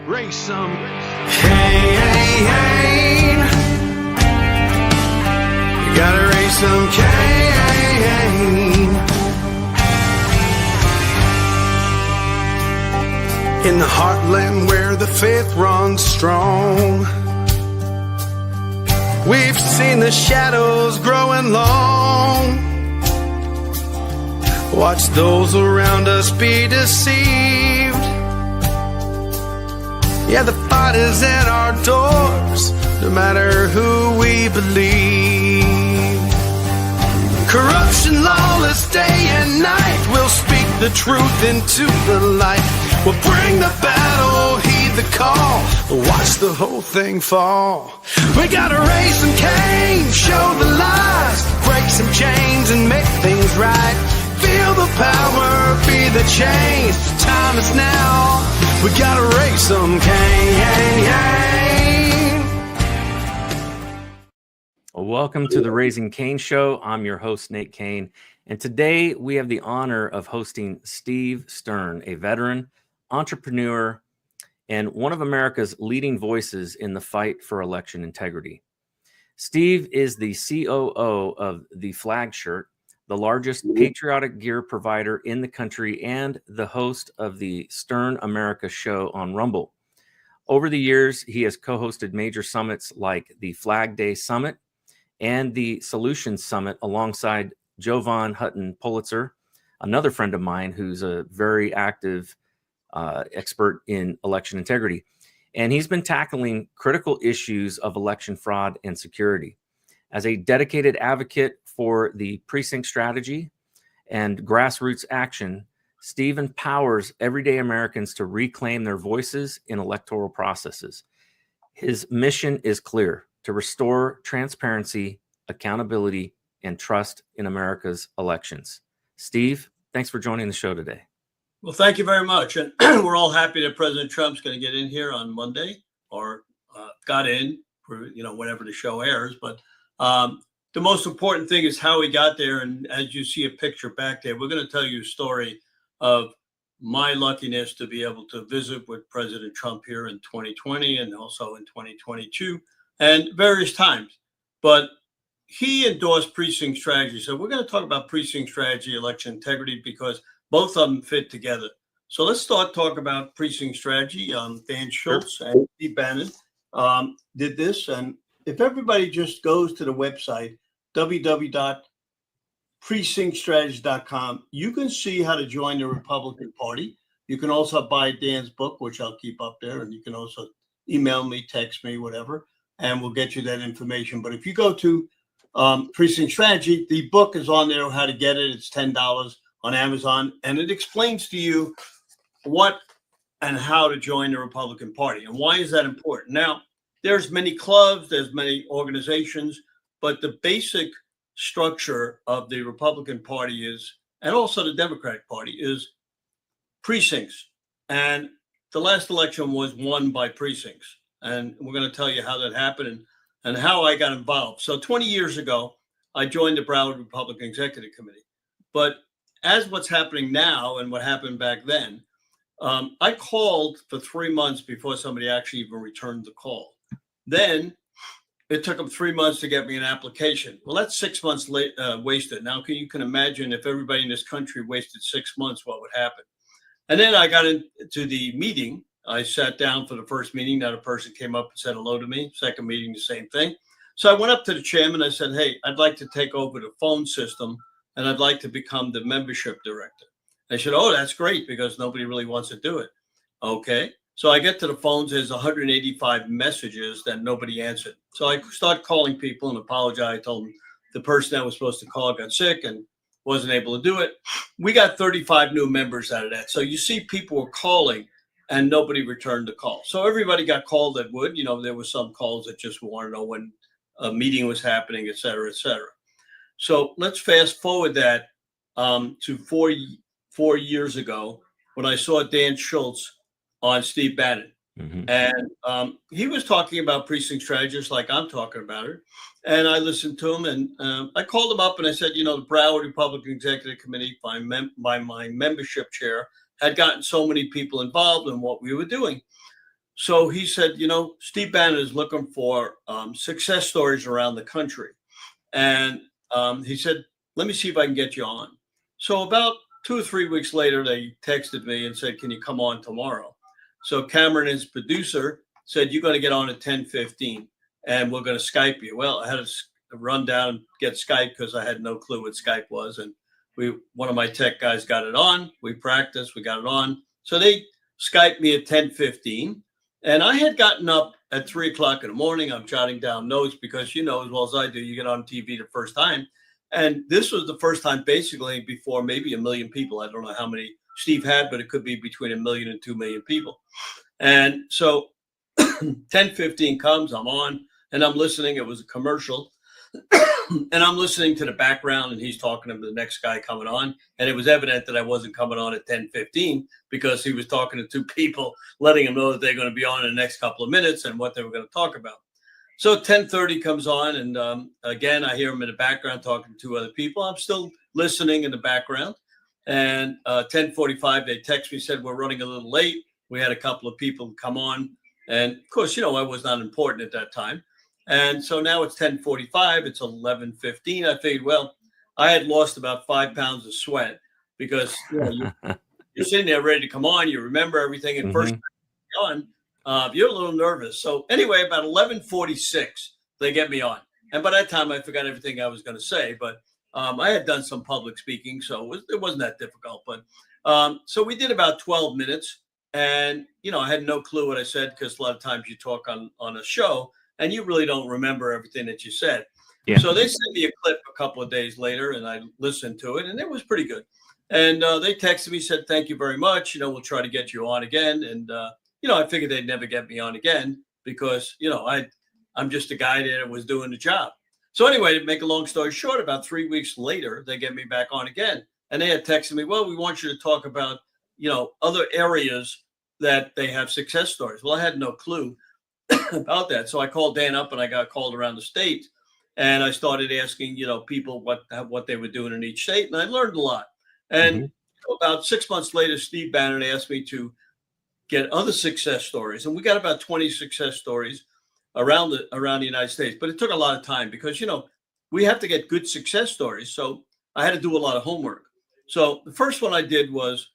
Raise some Cain. You gotta raise some Cain. In the heartland where the faith runs strong, we've seen the shadows growing long. Watch those around us be deceived. Yeah, the fight is at our doors, no matter who we believe. Corruption, lawless day and night, we'll speak the truth into the light. We'll bring the battle, heed the call, watch the whole thing fall. We gotta raise some Cain, show the lies, break some chains and make things right. Feel the power, be the change. Time is now. We gotta raise some Cain. Welcome to the Raising Cain Show. I'm your host, Nate Cain. And today we have the honor of hosting Steve Stern, a veteran, entrepreneur, and one of America's leading voices in the fight for election integrity. Steve is the COO of the Flag Shirt, the largest patriotic gear provider in the country, and the host of the Stern America show on Rumble. Over the years, he has co-hosted major summits like the Flag Day Summit and the Solutions Summit alongside Jovan Hutton Pulitzer, another friend of mine who's a very active expert in election integrity. And he's been tackling critical issues of election fraud and security. As a dedicated advocate for the Precinct Strategy and Grassroots action, Steve empowers everyday Americans to reclaim their voices in electoral processes. His mission is clear: to restore transparency, accountability, and trust in America's elections. Steve, thanks for joining the show today. Well, thank you very much. And we're all happy that President Trump's going to get in here on Monday, or got in for, whenever the show airs. But the most important thing is how he got there. And as you see a picture back there, we're going to tell you a story of my luckiness to be able to visit with President Trump here in 2020 and also in 2022 and various times. But he endorsed Precinct Strategy. So we're going to talk about Precinct Strategy, election integrity, because both of them fit together. So let's start talking about Precinct Strategy. Dan Schultz and Steve Bannon did this. And if everybody just goes to the website, www.precinctstrategy.com, you can see how to join the Republican Party. You can also buy Dan's book, which I'll keep up there. And you can also email me, text me, whatever, and we'll get you that information. But if you go to Precinct Strategy, the book is on there, how to get it. It's $10 on Amazon, and it explains to you what and how to join the Republican Party. And why is that important? Now, there's many clubs, there's many organizations, but the basic structure of the Republican Party is, and also the Democratic Party, is precincts. And the last election was won by precincts. And we're going to tell you how that happened and how I got involved. So 20 years ago, I joined the Broward Republican Executive Committee. But as what's happening now and what happened back then, I called for 3 months before somebody actually even returned the call. Then it took them 3 months to get me an application. Well, that's 6 months wasted. Now, you can imagine if everybody in this country wasted 6 months, what would happen? And then I got into the meeting. I sat down for the first meeting. Now, the person came up and said hello to me. Second meeting, the same thing. So I went up to the chairman. I said, hey, I'd like to take over the phone system, and I'd like to become the membership director. They said, oh, that's great, because nobody really wants to do it. Okay. So I get to the phones. There's 185 messages that nobody answered. So I start calling people and apologize. I told them the person that was supposed to call got sick and wasn't able to do it. We got 35 new members out of that. So you see people were calling and nobody returned the call. So everybody got called that would. There were some calls that just want to know when a meeting was happening, et cetera, et cetera. So let's fast forward that to four years ago when I saw Dan Schultz on Steve Bannon. Mm-hmm. And he was talking about precinct strategies like I'm talking about it. And I listened to him, and I called him up and I said, the Broward Republican Executive Committee, by my membership chair, had gotten so many people involved in what we were doing. So he said, Steve Bannon is looking for success stories around the country. And he said, let me see if I can get you on. So about 2 or 3 weeks later, they texted me and said, can you come on tomorrow? So Cameron, his producer, said, you're going to get on at 10:15 and we're going to Skype you. Well, I had to run down and get Skype because I had no clue what Skype was. And one of my tech guys got it on. We practiced, we got it on. So they Skyped me at 10:15. And I had gotten up at 3 o'clock in the morning. I'm jotting down notes because, as well as I do, you get on TV the first time. And this was the first time basically before maybe 1 million people. I don't know how many Steve had, but it could be between 1 million and 2 million people. And so 10:15 comes, I'm on and I'm listening. It was a commercial. And I'm listening to the background and he's talking to the next guy coming on. And it was evident that I wasn't coming on at 10:15 because he was talking to two people, letting them know that they're going to be on in the next couple of minutes and what they were going to talk about. So 10:30 comes on. And again, I hear him in the background talking to two other people. I'm still listening in the background. And 10:45, they text me, said, we're running a little late. We had a couple of people come on. And of course, I was not important at that time. And so now it's 10:45, it's 11:15. I figured, well, I had lost about 5 pounds of sweat because you're sitting there ready to come on. You remember everything. And first time on, you're a little nervous. So anyway, about 11:46, they get me on. And by that time, I forgot everything I was going to say. But I had done some public speaking, so it wasn't that difficult. But so we did about 12 minutes. And, I had no clue what I said because a lot of times you talk on a show and you really don't remember everything that you said. Yeah. So they sent me a clip a couple of days later and I listened to it and it was pretty good. And they texted me, said, thank you very much. We'll try to get you on again. And, I figured they'd never get me on again because, I'm just a guy that was doing the job. So anyway, to make a long story short, about 3 weeks later, they get me back on again. And they had texted me, well, we want you to talk about, other areas that they have success stories. Well, I had no clue about that. So I called Dan up and I got called around the state and I started asking, people what they were doing in each state. And I learned a lot. And about 6 months later, Steve Bannon asked me to get other success stories. And we got about 20 success stories around the United States. But it took a lot of time because, we have to get good success stories. So I had to do a lot of homework. So the first one I did was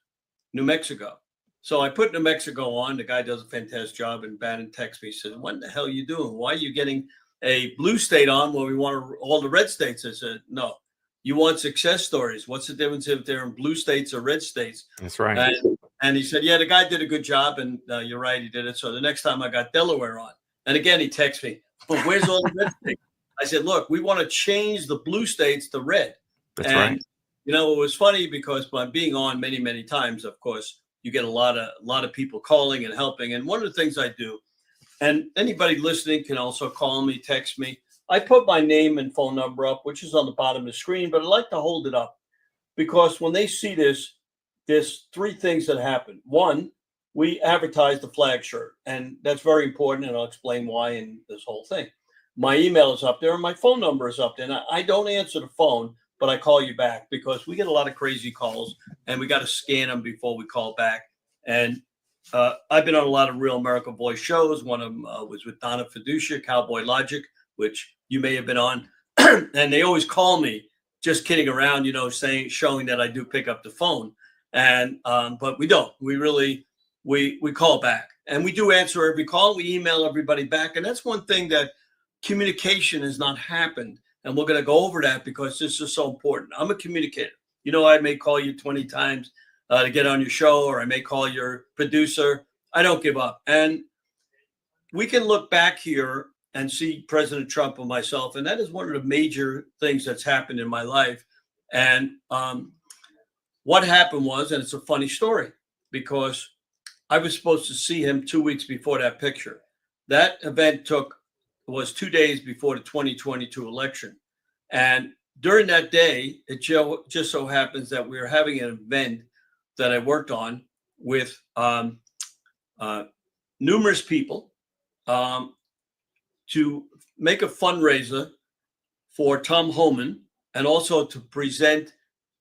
New Mexico. So I put New Mexico on. The guy does a fantastic job. And Bannon texts me, says, what the hell are you doing? Why are you getting a blue state on when we want all the red states? I said, no, you want success stories. What's the difference if they're in blue states or red states? That's right. And he said, yeah, the guy did a good job. And you're right, he did it. So the next time I got Delaware on. And again, he texts me, well, where's all the red states? I said, look, we want to change the blue states to red. That's right. It was funny because by being on many, many times, of course, you get a lot of people calling and helping. And one of the things I do, and anybody listening can also call me, text me. I put my name and phone number up, which is on the bottom of the screen, but I like to hold it up because when they see this, there's 3 things that happen. One, we advertise the flag shirt, and that's very important, and I'll explain why in this whole thing. My email is up there, and my phone number is up there. And I don't answer the phone, but I call you back because we get a lot of crazy calls, and we got to scan them before we call back. And I've been on a lot of Real America Voice shows. One of them was with Donna Fiducia, Cowboy Logic, which you may have been on. And they always call me, just kidding around, showing that I do pick up the phone. And but we don't. We really we call back, and we do answer every call. We email everybody back, and that's one thing that communication has not happened. And we're going to go over that because this is so important. I'm a communicator. I may call you 20 times to get on your show, or I may call your producer. I don't give up. And we can look back here and see President Trump and myself. And that is one of the major things that's happened in my life. And what happened was, and it's a funny story, because I was supposed to see him 2 weeks before that picture. That event was 2 days before the 2022 election. And during that day, it just so happens that we were having an event that I worked on with numerous people to make a fundraiser for Tom Homan and also to present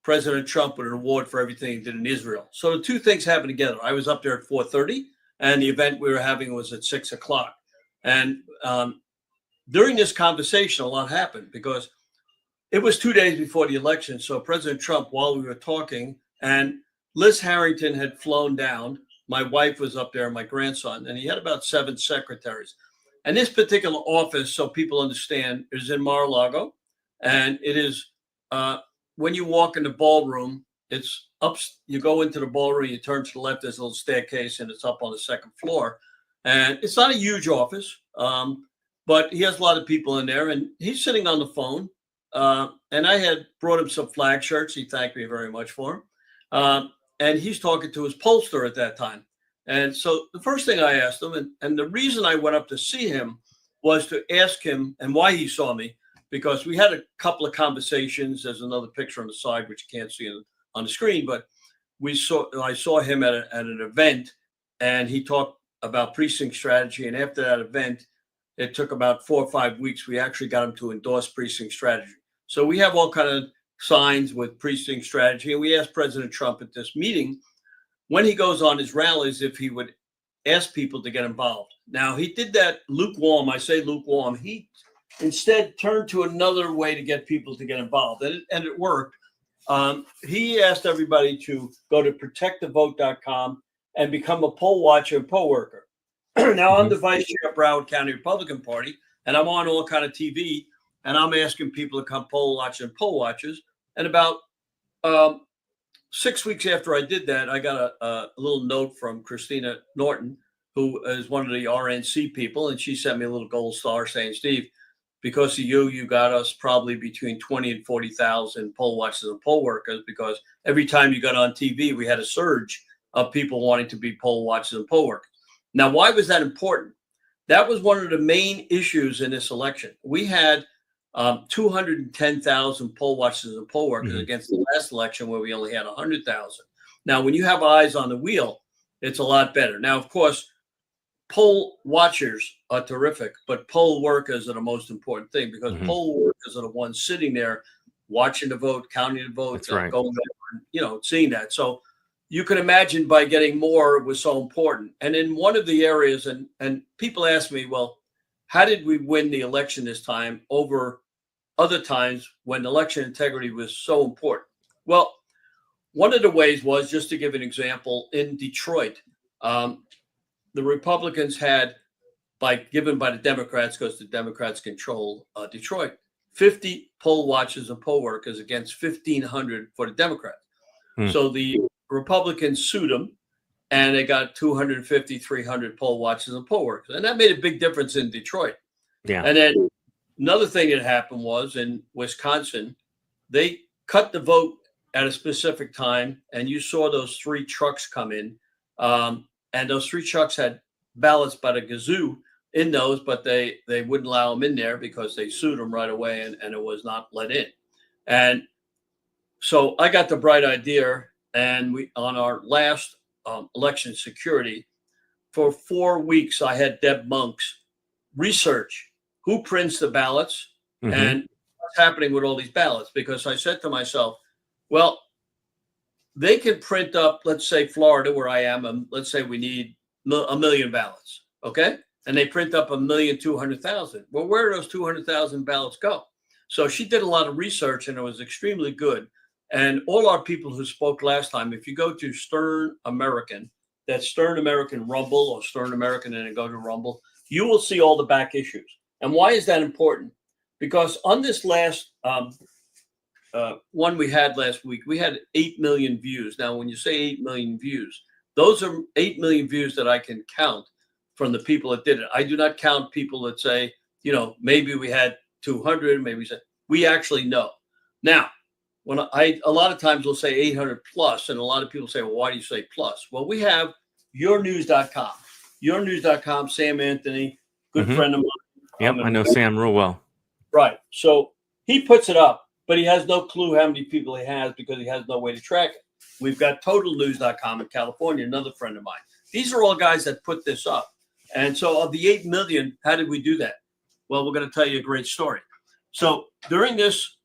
President Trump with an award for everything he did in Israel. So the 2 things happened together. I was up there at 4:30 and the event we were having was at 6:00. And during this conversation, a lot happened because it was 2 days before the election. So President Trump, while we were talking, and Liz Harrington had flown down. My wife was up there, and my grandson, and he had about 7 secretaries. And this particular office, so people understand, is in Mar-a-Lago, and it is when you walk in the ballroom, it's up. You go into the ballroom, you turn to the left. There's a little staircase, and it's up on the 2nd floor. And it's not a huge office, but he has a lot of people in there, and he's sitting on the phone. And I had brought him some flag shirts. He thanked me very much for them. And he's talking to his pollster at that time. And so the first thing I asked him, and the reason I went up to see him was to ask him and why he saw me, because we had a couple of conversations. There's another picture on the side, which you can't see on the screen, but I saw him at an event, and he talked about Precinct Strategy. And after that event, it took about 4 or 5 weeks. We actually got him to endorse Precinct Strategy. So we have all kind of signs with Precinct Strategy. And we asked President Trump at this meeting, when he goes on his rallies, if he would ask people to get involved. Now, he did that lukewarm. I say lukewarm. He instead turned to another way to get people to get involved. And it worked. He asked everybody to go to protectthevote.com and become a poll watcher and poll worker. Now, I'm the vice chair of Broward County Republican Party, and I'm on all kind of TV, and I'm asking people to come poll watch and poll watchers. And about 6 weeks after I did that, I got a little note from Christina Norton, who is one of the RNC people, and she sent me a little gold star saying, Steve, because of you, you got us probably between 20 and 40,000 poll watchers and poll workers, because every time you got on TV, we had a surge of people wanting to be poll watchers and poll workers. Now, why was that important? That was one of the main issues in this election. We had 210,000 poll watchers and poll workers against the last election where we only had 100,000. Now, when you have eyes on the wheel, it's a lot better. Now, of course, poll watchers are terrific, but poll workers are the most important thing, because poll workers are the ones sitting there watching the vote, counting the votes, going over, seeing that. So you can imagine by getting more was so important. And in one of the areas, and people ask me, well, how did we win the election this time over other times when election integrity was so important? Well, one of the ways was, just to give an example, in Detroit, the Republicans had, given by the Democrats, because the Democrats control Detroit, 50 poll watchers and poll workers against 1,500 for the Democrats. So the Republicans sued them, and they got 250, 300 poll watchers and poll workers. And that made a big difference in Detroit. Yeah. And then another thing that happened was in Wisconsin, they cut the vote at a specific time, and you saw those 3 trucks come in. And those 3 trucks had ballots by the gazoo in those, but they wouldn't allow them in there because they sued them right away, and it was not let in. And so I got the bright idea, and we, on our last election security, for 4 weeks, I had Deb Monks research who prints the ballots and what's happening with all these ballots. Because I said to myself, well, they can print up, let's say Florida, where I am, and let's say we need 1 million ballots, okay? And they print up 1,200,000. Well, where do those 200,000 ballots go? So she did a lot of research, and it was extremely good. And all our people who spoke last time, if you go to Stern American, that's Stern American Rumble or Stern American, and then go to Rumble, you will see all the back issues. And why is that important? Because on this last one we had last week, we had 8 million views. Now, when you say 8 million views, those are 8 million views that I can count from the people that did it. I do not count people that say, maybe we had 200, maybe we actually know. Now, when a lot of times we'll say 800 plus, and a lot of people say, well, why do you say plus? Well, we have yournews.com. Yournews.com, Sam Anthony, good friend of mine. Yep, I know Sam real well. Right. So he puts it up, but he has no clue how many people he has because he has no way to track it. We've got totalnews.com in California, another friend of mine. These are all guys that put this up. And so of the 8 million, how did we do that? Well, we're going to tell you a great story. So during this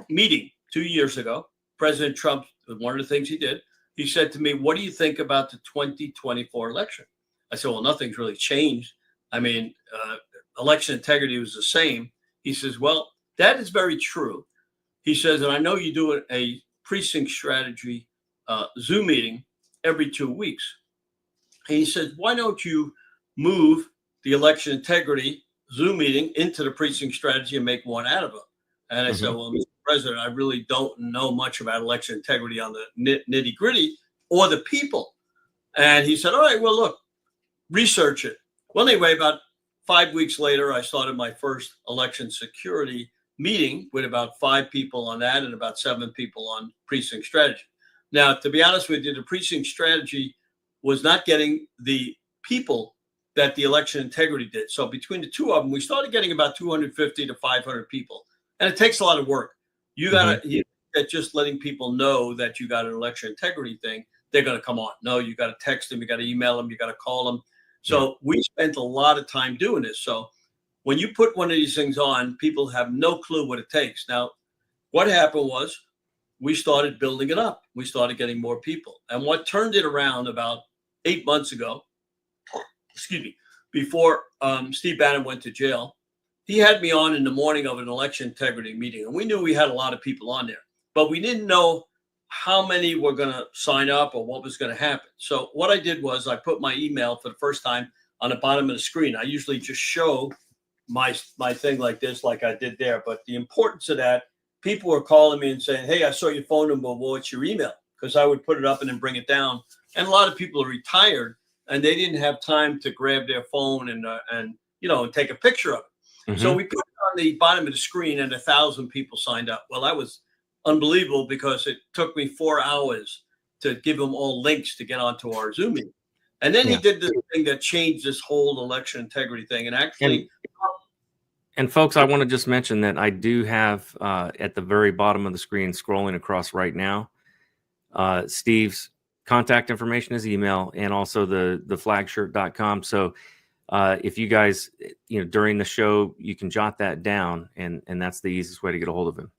meeting 2 years ago, President Trump, one of the things he did, he said to me, what do you think about the 2024 election? I said, well, nothing's really changed. I mean, election integrity was the same. He says, well, that is very true. He says, and I know you do a Precinct Strategy Zoom meeting every 2 weeks. And he said, why don't you move the election integrity Zoom meeting into the Precinct Strategy and make one out of it? And I said, well, Mr. President, I really don't know much about election integrity on the nitty gritty or the people. And he said, all right, well, look, research it. Well, anyway, about 5 weeks later, I started my first election security meeting with about 5 people on that and about 7 people on Precinct Strategy. Now, to be honest with you, the Precinct Strategy was not getting the people that the election integrity did. So between the two of them, we started getting about 250 to 500 people. And it takes a lot of work. You got to, just letting people know that you got an election integrity thing, they're going to come on. No, you got to text them, you got to email them, you got to call them. So we spent a lot of time doing this. So when you put one of these things on, people have no clue what it takes. Now, what happened was we started building it up. We started getting more people. And what turned it around about 8 months ago, before Steve Bannon went to jail, he had me on in the morning of an election integrity meeting. And we knew we had a lot of people on there, but we didn't know how many were going to sign up or what was going to happen. So what I did was I put my email for the first time on the bottom of the screen. I usually just show my thing like this, like I did there. But the importance of that, people were calling me and saying, hey, I saw your phone number. Well, what's your email? Because I would put it up and then bring it down. And a lot of people are retired and they didn't have time to grab their phone and take a picture of it. So we put it on the bottom of the screen and 1,000 people signed up. Well, that was unbelievable because it took me 4 hours to give them all links to get onto our Zoom meeting. And then he did this thing that changed this whole election integrity thing. And actually, and folks, I want to just mention that I do have at the very bottom of the screen, scrolling across right now, Steve's contact information, his email, and also the flagshirt.com. So if you guys, during the show, you can jot that down, and that's the easiest way to get a hold of him.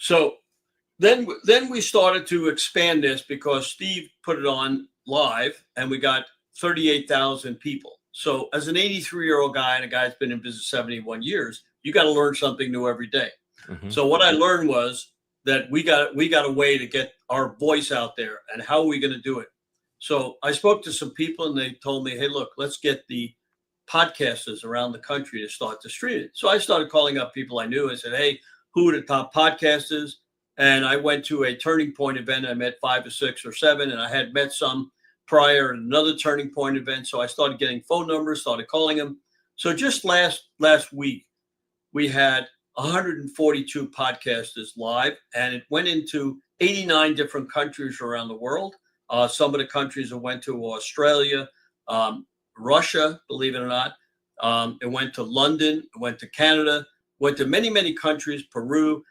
So then we started to expand this because Steve put it on live and we got 38,000 people. So as an 83-year-old guy and a guy that's been in business 71 years, you got to learn something new every day. So what I learned was that we got a way to get our voice out there, and how are we going to do it? So I spoke to some people and they told me, hey, look, let's get the podcasters around the country to start to stream it. So I started calling up people I knew and said, hey, who are the top podcasters? And I went to a Turning Point event. I met 5 or 6 or 7, and I had met some prior at another Turning Point event. So I started getting phone numbers, started calling them. So just last week, we had 142 podcasters live, and it went into 89 different countries around the world. Some of the countries it went to Australia, Russia, believe it or not. It went to London, it went to Canada, went to many, many countries, Peru.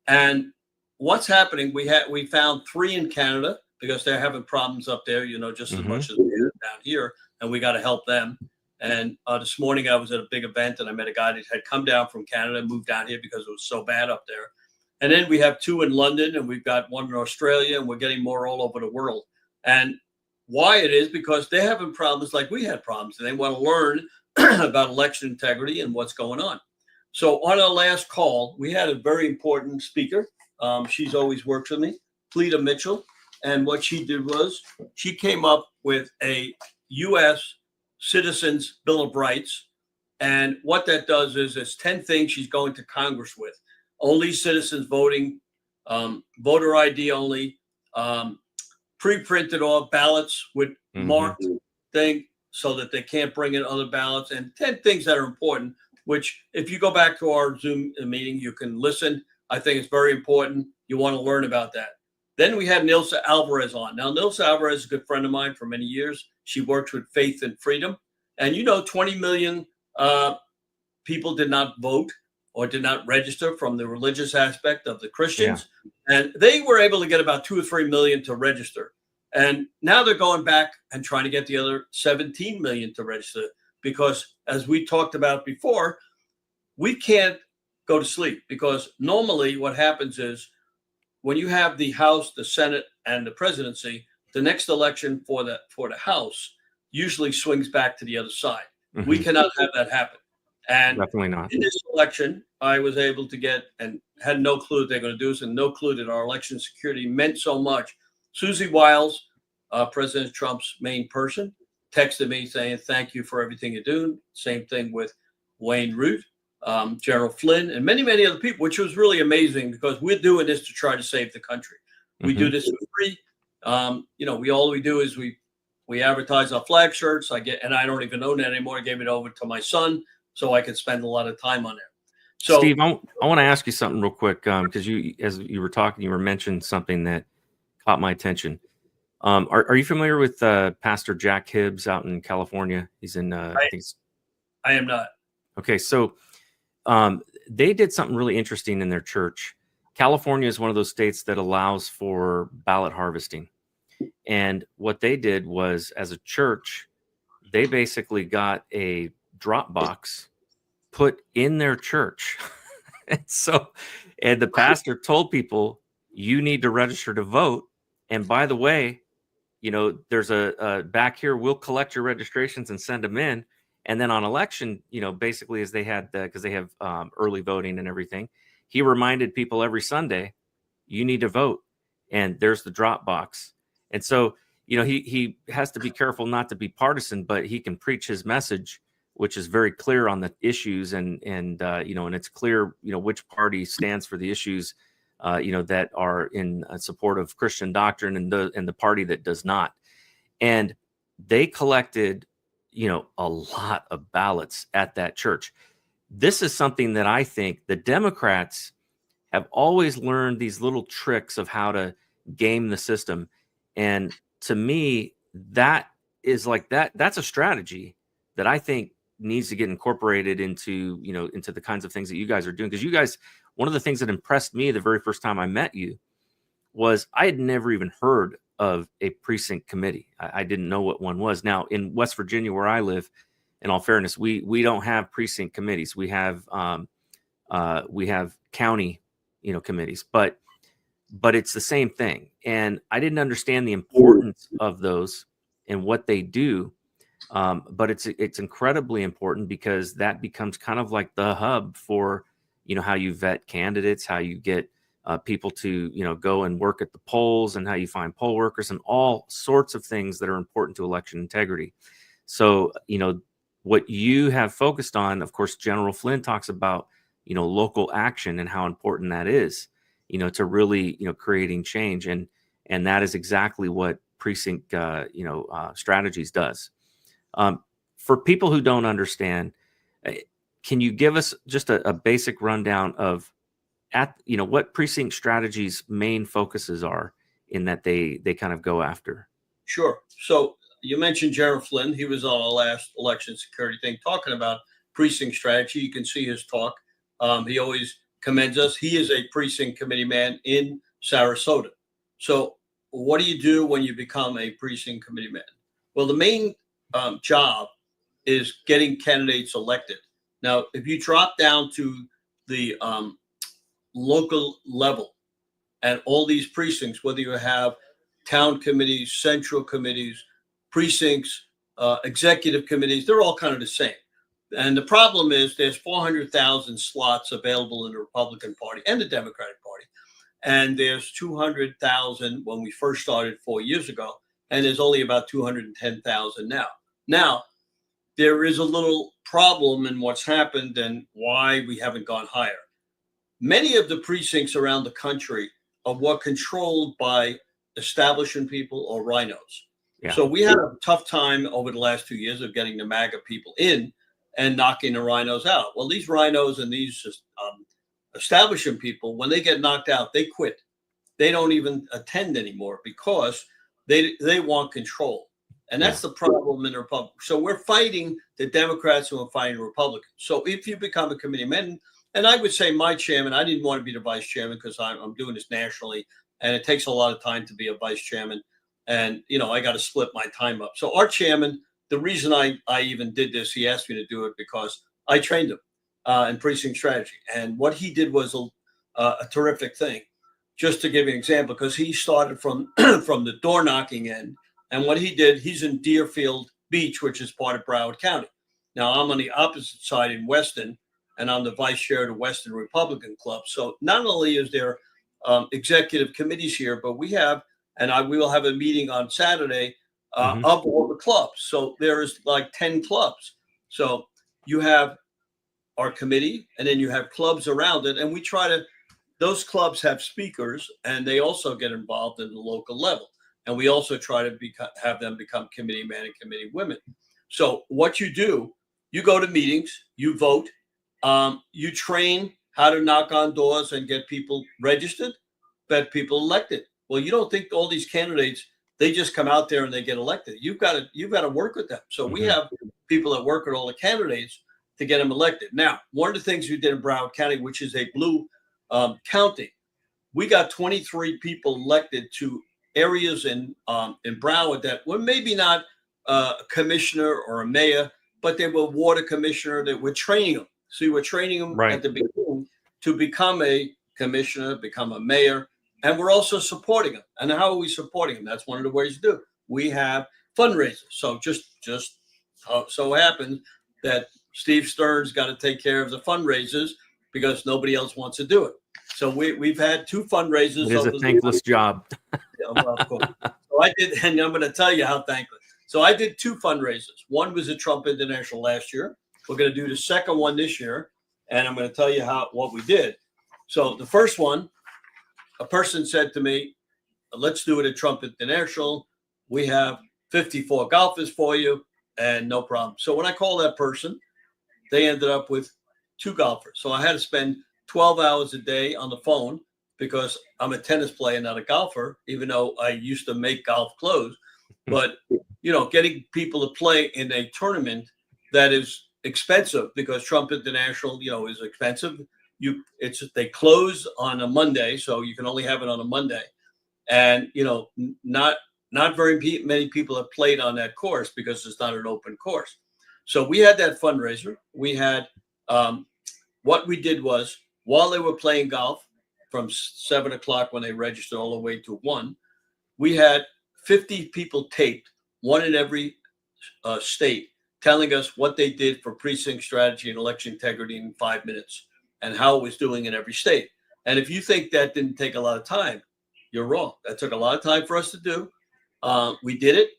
And what's happening, we found 3 in Canada because they're having problems up there, just as much as we do down here, and we got to help them. And this morning I was at a big event and I met a guy that had come down from Canada and moved down here because it was so bad up there. And then we have 2 in London, and we've got 1 in Australia, and we're getting more all over the world. And why it is because they're having problems like we had problems, and they want to learn about election integrity and what's going on. So on our last call, we had a very important speaker. She's always worked with me, Cleta Mitchell. And what she did was she came up with a U.S. Citizens Bill of Rights. And what that does is it's 10 things she's going to Congress with. Only citizens voting, voter ID only, pre-printed off ballots with marked thing so that they can't bring in other ballots, and 10 things that are important, which if you go back to our Zoom meeting, you can listen. I think it's very important. You want to learn about that. Then we had Nilsa Alvarez on. Now, Nilsa Alvarez is a good friend of mine for many years. She worked with Faith and Freedom. And 20 million people did not vote or did not register from the religious aspect of the Christians. Yeah. And they were able to get about 2 or 3 million to register. And now they're going back and trying to get the other 17 million to register because, as we talked about before, we can't go to sleep because normally what happens is when you have the House, the Senate, and the presidency, the next election for the House usually swings back to the other side. Mm-hmm. We cannot have that happen. And definitely not. in this election, I was able to get, and had no clue what they're going to do, and no clue that our election security meant so much. Susie Wiles, President Trump's main person, texted me saying, thank you for everything you're doing. Same thing with Wayne Root, General Flynn, and many, many other people, which was really amazing because we're doing this to try to save the country. We do this for free. All we do is we advertise our flag shirts. And I don't even own that anymore. I gave it over to my son so I could spend a lot of time on it. So, Steve, I want to ask you something real quick because as you were talking, you were mentioning something that caught my attention. Are you familiar with Pastor Jack Hibbs out in California? He's in. I am not. Okay, so they did something really interesting in their church. California is one of those states that allows for ballot harvesting, and what they did was, as a church, they basically got a drop box put in their church. and the pastor told people, you need to register to vote. And by the way, there's a back here, we'll collect your registrations and send them in. And then on election, basically as they had, because they have early voting and everything, he reminded people every Sunday, you need to vote. And there's the drop box. And so, he has to be careful not to be partisan, but he can preach his message, which is very clear on the issues, and it's clear, which party stands for the issues, that are in support of Christian doctrine, and the party that does not. And they collected, a lot of ballots at that church. This is something that I think the Democrats have always learned, these little tricks of how to game the system. And to me, that is that's a strategy that I think needs to get incorporated into the kinds of things that you guys are doing. Because you guys, one of the things that impressed me the very first time I met you was I had never even heard of a precinct committee. I didn't know what one was. Now in West Virginia, where I live, in all fairness, we don't have precinct committees. We have county, committees, but it's the same thing. And I didn't understand the importance of those and what they do. But it's incredibly important because that becomes kind of like the hub for, how you vet candidates, how you get people to, go and work at the polls, and how you find poll workers, and all sorts of things that are important to election integrity. So, what you have focused on, of course, General Flynn talks about, local action and how important that is, to really, creating change. And that is exactly what Precinct, Strategies does. For people who don't understand, can you give us just a basic rundown of what Precinct Strategies' main focuses are in that they kind of go after? Sure. So you mentioned General Flynn. He was on our last election security thing talking about Precinct Strategy. You can see his talk. He always commends us. He is a precinct committee man in Sarasota. So what do you do when you become a precinct committee man? Well, the main job is getting candidates elected. Now, if you drop down to the local level and all these precincts, whether you have town committees, central committees, precincts, executive committees, they're all kind of the same. And the problem is there's 400,000 slots available in the Republican Party and the Democratic Party. And there's 200,000 when we first started 4 years ago. And there's only about 210,000 now. Now, there is a little problem in what's happened and why we haven't gone higher. Many of the precincts around the country are controlled by establishment people or rhinos. Yeah. So we had a tough time over the last 2 years of getting the MAGA people in and knocking the rhinos out. Well, these rhinos and these establishment people, when they get knocked out, they quit. They don't even attend anymore because they want control. And that's the problem in the Republic. So we're fighting the Democrats and we're fighting the Republicans. So if you become a committee man, and I would say my chairman, I didn't want to be the vice chairman because I'm doing this nationally and it takes a lot of time to be a vice chairman. And, I got to split my time up. So our chairman, the reason I even did this, he asked me to do it because I trained him in precinct strategy. And what he did was a terrific thing. just to give you an example, because he started from from the door knocking end, and what he did, he's in Deerfield Beach, which is part of Broward County. Now I'm on the opposite side in Weston, and I'm the vice chair of the Weston Republican Club. So not only is there executive committees here, but we have, and we will have a meeting on Saturday of all the clubs. So there is like 10 clubs. So you have our committee, and then you have clubs around it, and we try to. Those clubs have speakers, and they also get involved in the local level. And we also try to have them become committee men and committee women. So what you do, you go to meetings, you vote, you train how to knock on doors and get people registered, get people elected. Well, you don't think all these candidates, they just come out there and they get elected. You've got to work with them. So we have people that work with all the candidates to get them elected. Now, one of the things we did in Broward County, which is a blue county, we got 23 people elected to areas in Broward that were maybe not a commissioner or a mayor, but they were water commissioner. That we're training them. So we're training them at the beginning to become a commissioner, become a mayor, and we're also supporting them. And how are we supporting them? That's one of the ways to do it. We have fundraisers. So just so happens that Steve Stern's got to take care of the fundraisers because nobody else wants to do it. So we've had 2 fundraisers. It is a thankless job. Of course. So I did, and I'm going to tell you how thankless. So I did 2 fundraisers. One was at Trump International last year. We're going to do the second one this year, and I'm going to tell you what we did. So the first one, a person said to me, let's do it at Trump International. We have 54 golfers for you, and no problem. So when I called that person, they ended up with 2 golfers. So I had to spend 12 hours a day on the phone because I'm a tennis player, not a golfer, even though I used to make golf clothes. But, getting people to play in a tournament that is expensive because Trump International, is expensive. They close on a Monday, so you can only have it on a Monday. And, not very many people have played on that course because it's not an open course. So we had that fundraiser. We had what we did was while they were playing golf from 7 o'clock when they registered all the way to 1, we had 50 people taped, one in every state, telling us what they did for precinct strategy and election integrity in 5 minutes and how it was doing in every state. And if you think that didn't take a lot of time, you're wrong. That took a lot of time for us to do. We did it.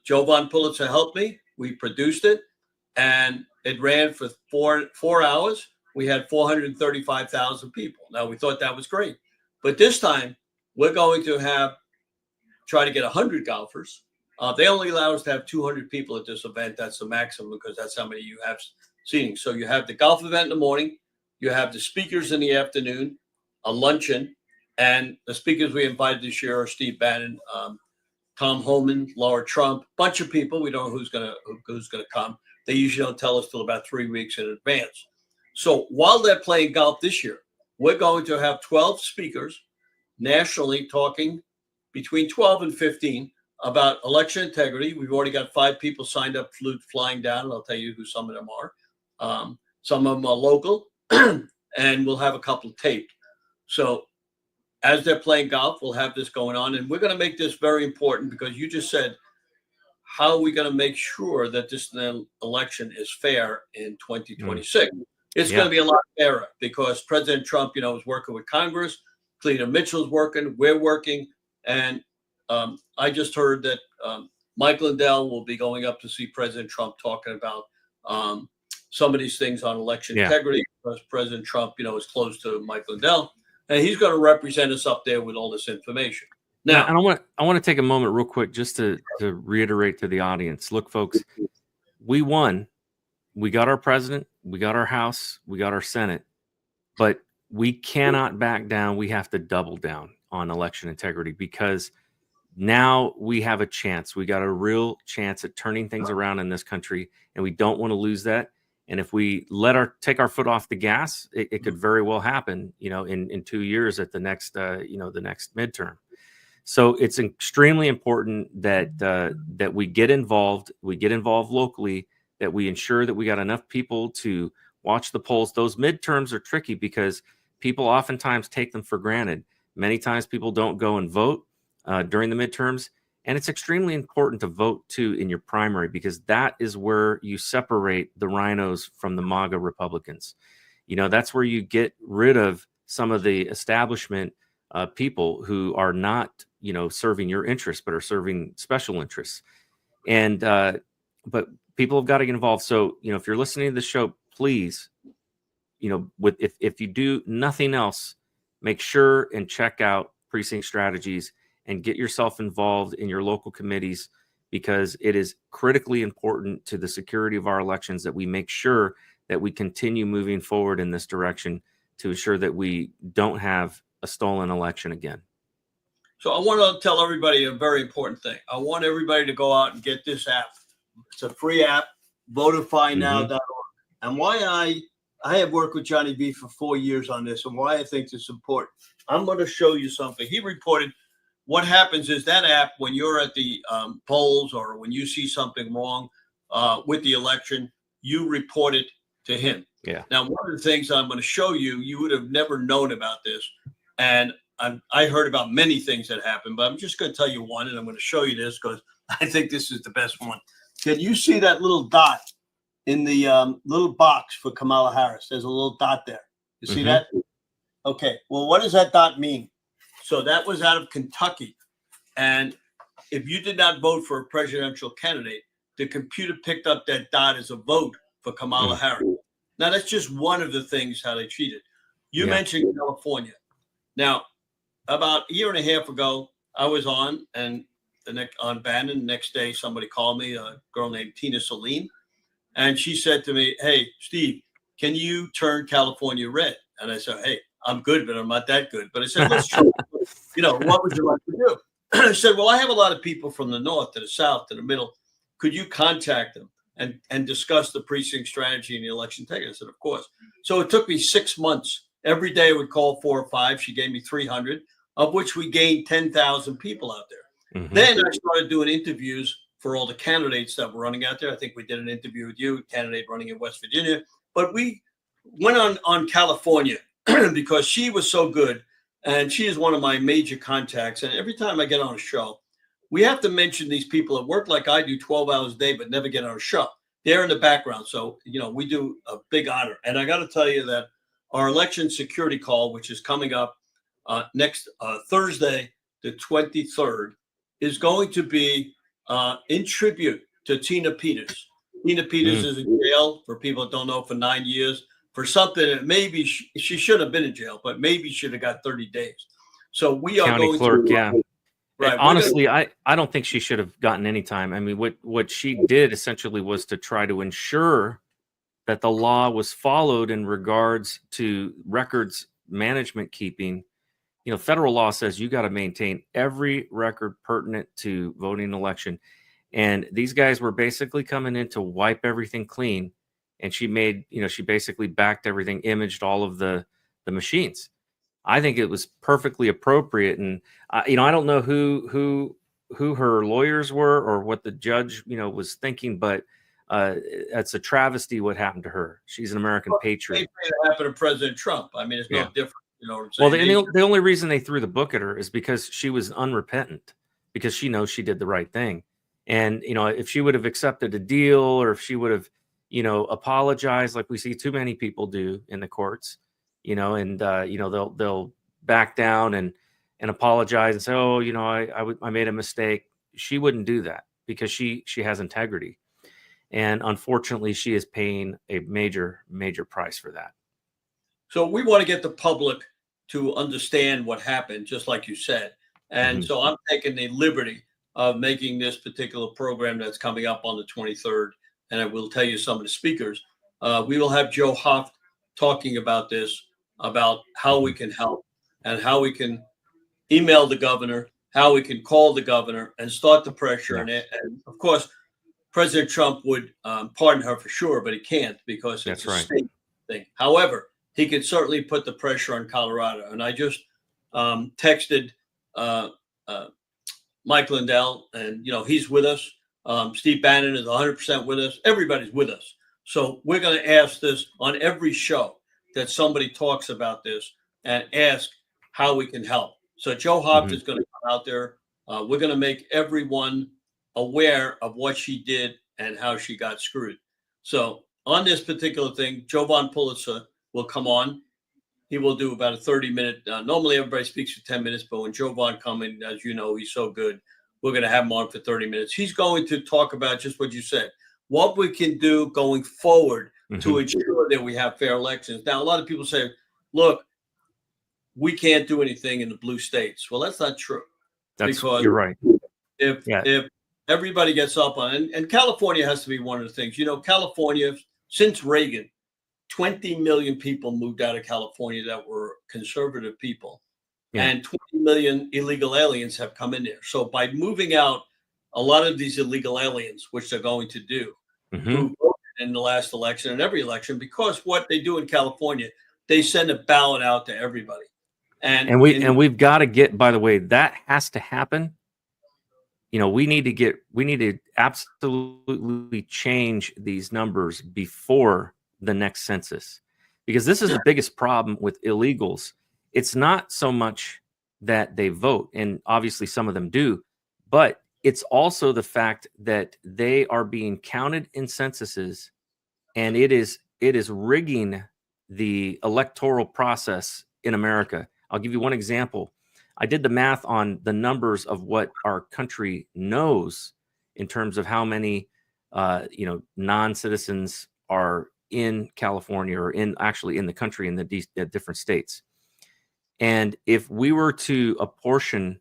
Joe Von Pulitzer helped me. We produced it, and it ran for 4 hours. We had 435,000 people. Now, we thought that was great. But this time, we're going to try to get 100 golfers. They only allow us to have 200 people at this event. That's the maximum because that's how many you have seating. So you have the golf event in the morning. You have the speakers in the afternoon, a luncheon. And the speakers we invited this year are Steve Bannon, Tom Homan, Laura Trump, bunch of people. We don't know who's gonna come. They usually don't tell us till about 3 weeks in advance. So while they're playing golf this year, we're going to have 12 speakers nationally talking between 12 and 15 about election integrity. We've already got 5 people signed up, flying down, and I'll tell you who some of them are. Some of them are local, and we'll have a couple taped. So as they're playing golf, we'll have this going on, and we're going to make this very important because you just said, how are we going to make sure that this election is fair in 2026? It's going to be a lot fairer because President Trump, is working with Congress. Cleta Mitchell's working. We're working. And I just heard that Mike Lindell will be going up to see President Trump talking about some of these things on election integrity because President Trump, is close to Mike Lindell. And he's going to represent us up there with all this information. Now, and I want to take a moment real quick just to reiterate to the audience. Look, folks, we won. We got our president, we got our House, we got our Senate, but we cannot back down. We have to double down on election integrity because now we have a chance. We got a real chance at turning things around in this country, and we don't want to lose that. And if we take our foot off the gas, it could very well happen, in 2 years at the next, the next midterm. So it's extremely important that we get involved. We get involved locally. That we ensure that we got enough people to watch the polls. Those midterms are tricky because people oftentimes take them for granted. Many times people don't go and vote during the midterms. And it's extremely important to vote too in your primary, because that is where you separate the rhinos from the MAGA Republicans. That's where you get rid of some of the establishment people who are not, serving your interests, but are serving special interests. And but people have got to get involved. So, if you're listening to the show, please, if you do nothing else, make sure and check out Precinct Strategies and get yourself involved in your local committees, because it is critically important to the security of our elections that we make sure that we continue moving forward in this direction to ensure that we don't have a stolen election again. So I want to tell everybody a very important thing. I want everybody to go out and get this app. It's a free app, votifynow.org. And why I have worked with Johnny V for 4 years on this, and why I think this is important. I'm going to show you something. He reported what happens is that app, when you're at the polls or when you see something wrong with the election, you report it to him. Yeah. Now, one of the things I'm going to show you, you would have never known about this. And I heard about many things that happened, but I'm just going to tell you one, and I'm going to show you this because I think this is the best one. Can you see that little dot in the little box for Kamala Harris? There's a little dot there. You see that? Okay. Well, what does that dot mean? So that was out of Kentucky. And if you did not vote for a presidential candidate, the computer picked up that dot as a vote for Kamala Harris. Now, that's just one of the things how they cheated. You mentioned California. Now, about a year and a half ago, I was on on Bannon. The next day, somebody called me, a girl named Tina Saline. And she said to me, "Hey, Steve, can you turn California red?" And I said, "Hey, I'm good, but I'm not that good." But I said, "Let's try." What would you like to do? I said, "Well, I have a lot of people from the north to the south to the middle. Could you contact them and discuss the precinct strategy and the election ticket?" I said, "Of course." So it took me 6 months. Every day I would call 4 or 5. She gave me 300, of which we gained 10,000 people out there. Then I started doing interviews for all the candidates that were running out there. I think we did an interview with you, candidate running in West Virginia. But we went on California because she was so good. And she is one of my major contacts. And every time I get on a show, we have to mention these people that work like I do 12 hours a day, but never get on a show. They're in the background. So, we do a big honor. And I got to tell you that our election security call, which is coming up next Thursday, the 23rd, is going to be in tribute to Tina Peters. Tina Peters is in jail, for people that don't know, for 9 years. For something that maybe she should have been in jail, but maybe should have got 30 days. So we are County going clerk, to, right. Honestly, I don't think she should have gotten any time. I mean, what she did essentially was to try to ensure that the law was followed in regards to records management keeping. Federal law says you got to maintain every record pertinent to voting election. And these guys were basically coming in to wipe everything clean. And she made, she basically backed everything, imaged all of the machines. I think it was perfectly appropriate. And, I don't know who her lawyers were or what the judge, was thinking, but it's a travesty what happened to her. She's an American patriot. It happened to President Trump. I mean, it's no different. You know what I'm saying? Well, the only reason they threw the book at her is because she was unrepentant, because she knows she did the right thing. And, if she would have accepted a deal, or if she would have, apologize like we see too many people do in the courts, and they'll back down and apologize and say, "Oh, I made a mistake." She wouldn't do that because she has integrity, and unfortunately, she is paying a major price for that. So we want to get the public to understand what happened, just like you said, and so I'm taking the liberty of making this particular program that's coming up on the 23rd. And I will tell you some of the speakers. We will have Joe Hoft talking about this, about how we can help and how we can email the governor, how we can call the governor and start the pressure. And of course, President Trump would pardon her for sure, but he can't because it's a state thing. However, he can certainly put the pressure on Colorado. And I just texted Mike Lindell, and, he's with us. Steve Bannon is 100% with us. Everybody's with us. So we're going to ask this on every show that somebody talks about this and ask how we can help. So Joe Hobbs is going to come out there. We're going to make everyone aware of what she did and how she got screwed. So on this particular thing, Jovan Pulitzer will come on. He will do about a 30-minute. Normally, everybody speaks for 10 minutes, but when Jovan comes in, as you know, he's so good. We're going to have him on for 30 minutes. He's going to talk about just what you said, what we can do going forward to ensure that we have fair elections. Now, a lot of people say, look, we can't do anything in the blue states. Well, that's not true. Because you're right. If everybody gets up on, and California has to be one of the things, California, since Reagan, 20 million people moved out of California that were conservative people, and 20 million illegal aliens have come in there. So by moving out a lot of these illegal aliens, which they're going to do, who voted in the last election and every election, because what they do in California, they send a ballot out to everybody. And we've got to get, by the way, that has to happen. We need to absolutely change these numbers before the next census, because this is the biggest problem with illegals. It's not so much that they vote, and obviously some of them do, but it's also the fact that they are being counted in censuses, and it is rigging the electoral process in America. I'll give you one example. I did the math on the numbers of what our country knows in terms of how many, non-citizens are in California or in the country in the different states. And if we were to apportion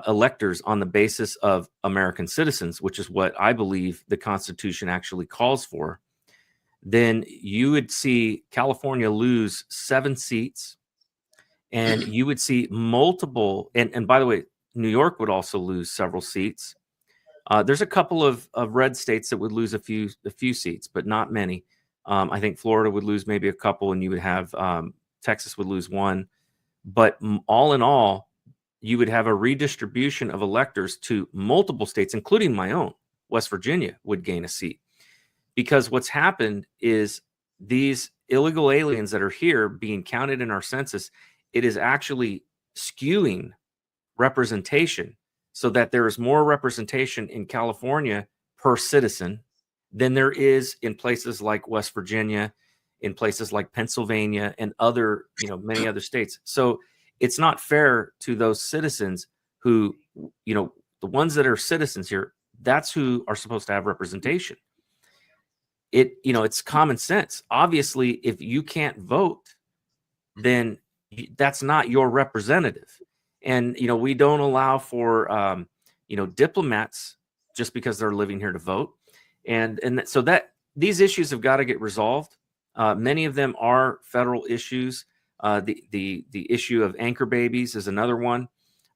electors on the basis of American citizens, which is what I believe the Constitution actually calls for, then you would see California lose 7 seats. And you would see multiple, and by the way, New York would also lose several seats. There's a couple of red states that would lose a few seats, but not many. I think Florida would lose maybe a couple, and you would have Texas would lose 1. But all in all, you would have a redistribution of electors to multiple states, including my own. West Virginia would gain a seat, because what's happened is these illegal aliens that are here being counted in our census, it is actually skewing representation so that there is more representation in California per citizen than there is in places like West Virginia, in places like Pennsylvania, and other, many other states. So it's not fair to those citizens who, the ones that are citizens here, that's who are supposed to have representation. It's common sense. Obviously, if you can't vote, then that's not your representative. And we don't allow for diplomats just because they're living here to vote, and so that these issues have got to get resolved. Many of them are federal issues. The issue of anchor babies is another one.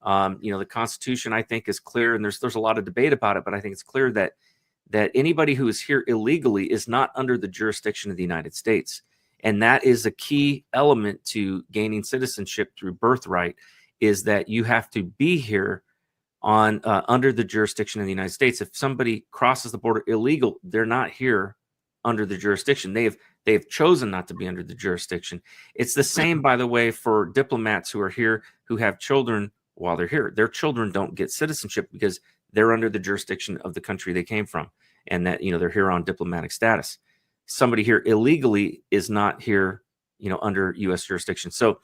The Constitution, I think, is clear, and there's a lot of debate about it, but I think it's clear that anybody who is here illegally is not under the jurisdiction of the United States. And that is a key element to gaining citizenship through birthright, is that you have to be here on under the jurisdiction of the United States. If somebody crosses the border illegal, they're not here under the jurisdiction. They have chosen not to be under the jurisdiction. It's the same, by the way, for diplomats who are here who have children while they're here. Their children don't get citizenship because they're under the jurisdiction of the country they came from, and that they're here on diplomatic status. Somebody here illegally is not here, under U.S. jurisdiction. So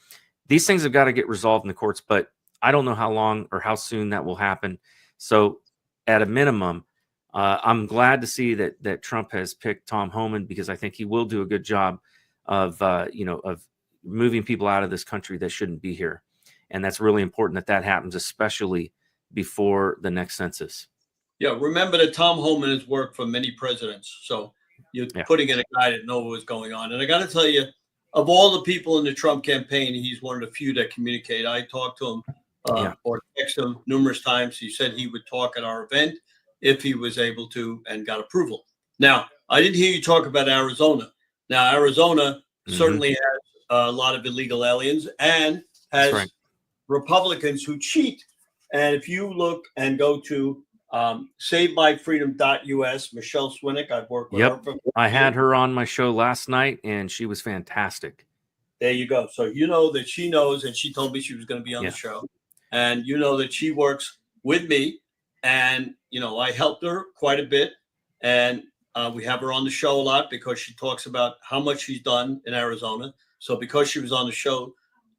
these things have got to get resolved in the courts, but I don't know how long or how soon that will happen. So at a minimum, I'm glad to see that Trump has picked Tom Homan, because I think he will do a good job of moving people out of this country that shouldn't be here. And that's really important that happens, especially before the next census. Yeah, remember that Tom Homan has worked for many presidents. So you're putting in a guy that knows what's going on. And I got to tell you, of all the people in the Trump campaign, he's one of the few that communicate. I talked to him or texted him numerous times. He said he would talk at our event if he was able to, and got approval. Now, I didn't hear you talk about Arizona. Now, Arizona certainly has a lot of illegal aliens and has Republicans who cheat. And if you look and go to SaveMyFreedom.us, Michelle Swinick, I've worked with her. I had her on my show last night, and she was fantastic. There you go. So you know that she knows, and she told me she was going to be on the show. and you know that she works with me, and I helped her quite a bit, and we have her on the show a lot because she talks about how much she's done in Arizona. So because she was on the show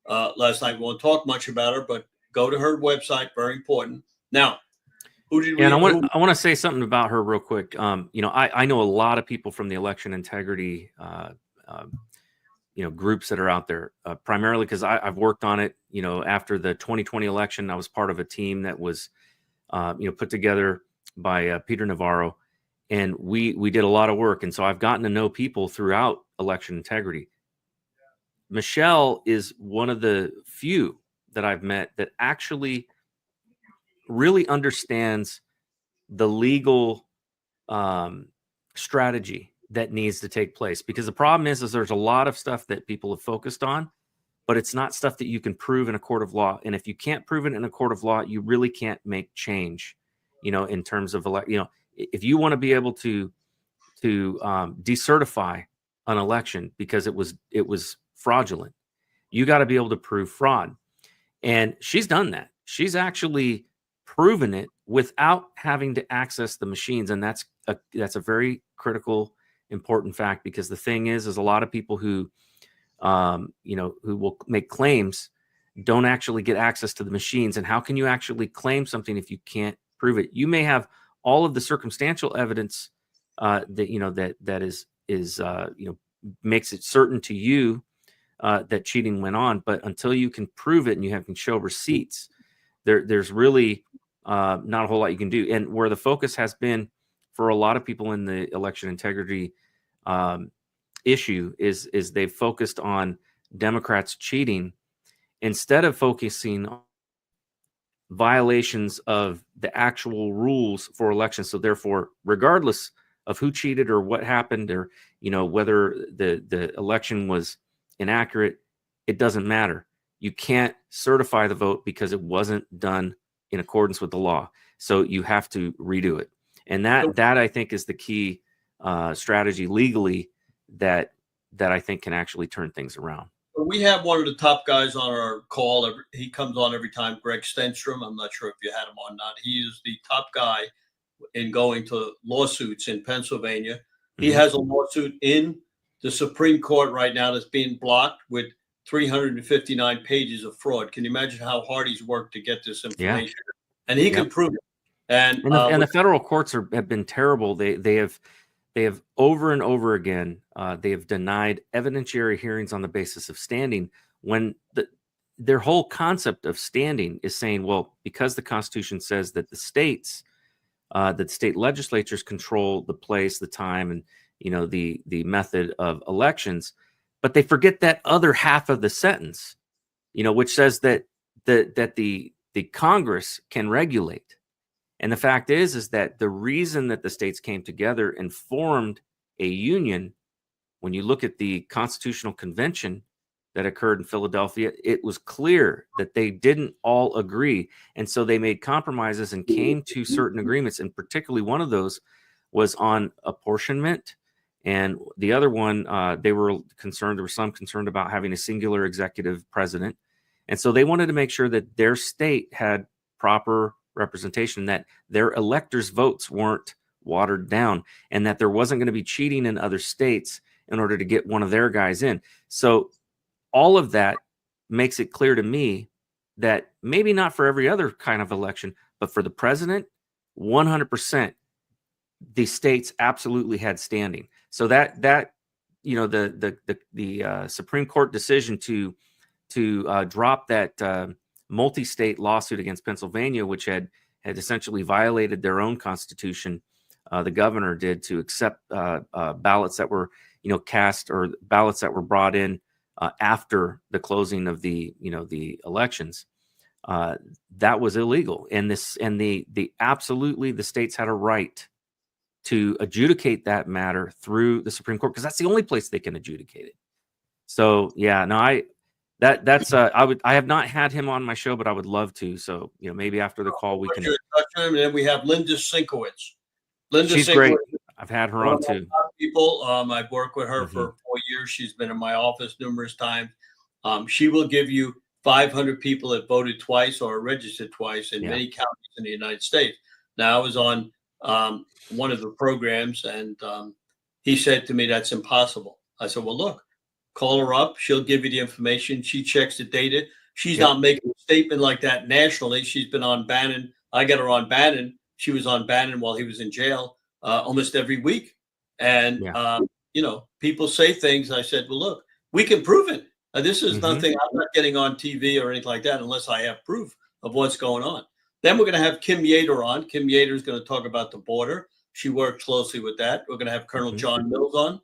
last night, we won't talk much about her, but go to her website. Very important. Now, who did we? And I want to say something about her real quick. I know a lot of people from the election integrity, groups that are out there, primarily because I've worked on it. After the 2020 election, I was part of a team that was, put together by Peter Navarro, and we did a lot of work. And so I've gotten to know people throughout election integrity. Michelle is one of the few that I've met that actually really understands the legal strategy that needs to take place. Because the problem is there's a lot of stuff that people have focused on, but it's not stuff that you can prove in a court of law. And if you can't prove it in a court of law, you really can't make change, in terms of, if you want to be able to decertify an election because it was fraudulent, you got to be able to prove fraud. And she's done that. She's actually proven it without having to access the machines. And that's a very critical, important fact, because the thing is a lot of people who will make claims don't actually get access to the machines. And how can you actually claim something if you can't prove it? You may have all of the circumstantial evidence that makes it certain to you that cheating went on, but until you can prove it and you can show receipts, there's really not a whole lot you can do. And where the focus has been for a lot of people in the election integrity issue is they've focused on Democrats cheating instead of focusing on violations of the actual rules for elections. So therefore, regardless of who cheated or what happened, or whether the election was inaccurate, it doesn't matter. You can't certify the vote because it wasn't done in accordance with the law. So you have to redo it. And that I think is the key strategy legally that I think can actually turn things around. We have one of the top guys on our call. He comes on every time, Greg Stenstrom. I'm not sure if you had him on or not. He is the top guy in going to lawsuits in Pennsylvania. He has a lawsuit in the Supreme Court right now that's being blocked with 359 pages of fraud. Can you imagine how hard he's worked to get this information? Yeah. And he can prove it. And the federal courts have been terrible. They have over and over again, they have denied evidentiary hearings on the basis of standing, when their whole concept of standing is saying, well, because the Constitution says that the states, that the state legislatures control the place, the time, and the method of elections, but they forget that other half of the sentence, which says that the Congress can regulate. And the fact is that the reason that the states came together and formed a union, when you look at the Constitutional Convention that occurred in Philadelphia, it was clear that they didn't all agree. And so they made compromises and came to certain agreements. And particularly one of those was on apportionment. And the other one, there was some concerned about having a singular executive president. And so they wanted to make sure that their state had proper representation, that their electors' votes weren't watered down, and that there wasn't going to be cheating in other states in order to get one of their guys in. So all of that makes it clear to me that maybe not for every other kind of election, but for the president, 100%, the states absolutely had standing. So that the Supreme Court decision to drop that multi-state lawsuit against Pennsylvania, which had essentially violated their own constitution, the governor did, to accept ballots that were cast, or ballots that were brought in after the closing of the elections. That was illegal, and absolutely the states had a right to adjudicate that matter through the Supreme Court, because that's the only place they can adjudicate it. So yeah, no, I have not had him on my show, but I would love to. So maybe after the call we can. And then we have Linda Sinkowitz. She's great. I've had her on too. People, I've worked with her for 4 years. She's been in my office numerous times. She will give you 500 people that voted twice or are registered twice in many counties in the United States. Now, I was on one of the programs, and he said to me, that's impossible. I said, well, look, call her up. She'll give you the information. She checks the data. She's not making a statement like that nationally. She's been on Bannon. I got her on Bannon. She was on Bannon while he was in jail almost every week. And, people say things. I said, well, look, we can prove it. This is nothing. I'm not getting on TV or anything like that unless I have proof of what's going on. Then we're going to have Kim Yater on. Kim Yater is going to talk about the border. She worked closely with that. We're going to have Colonel John Mills on.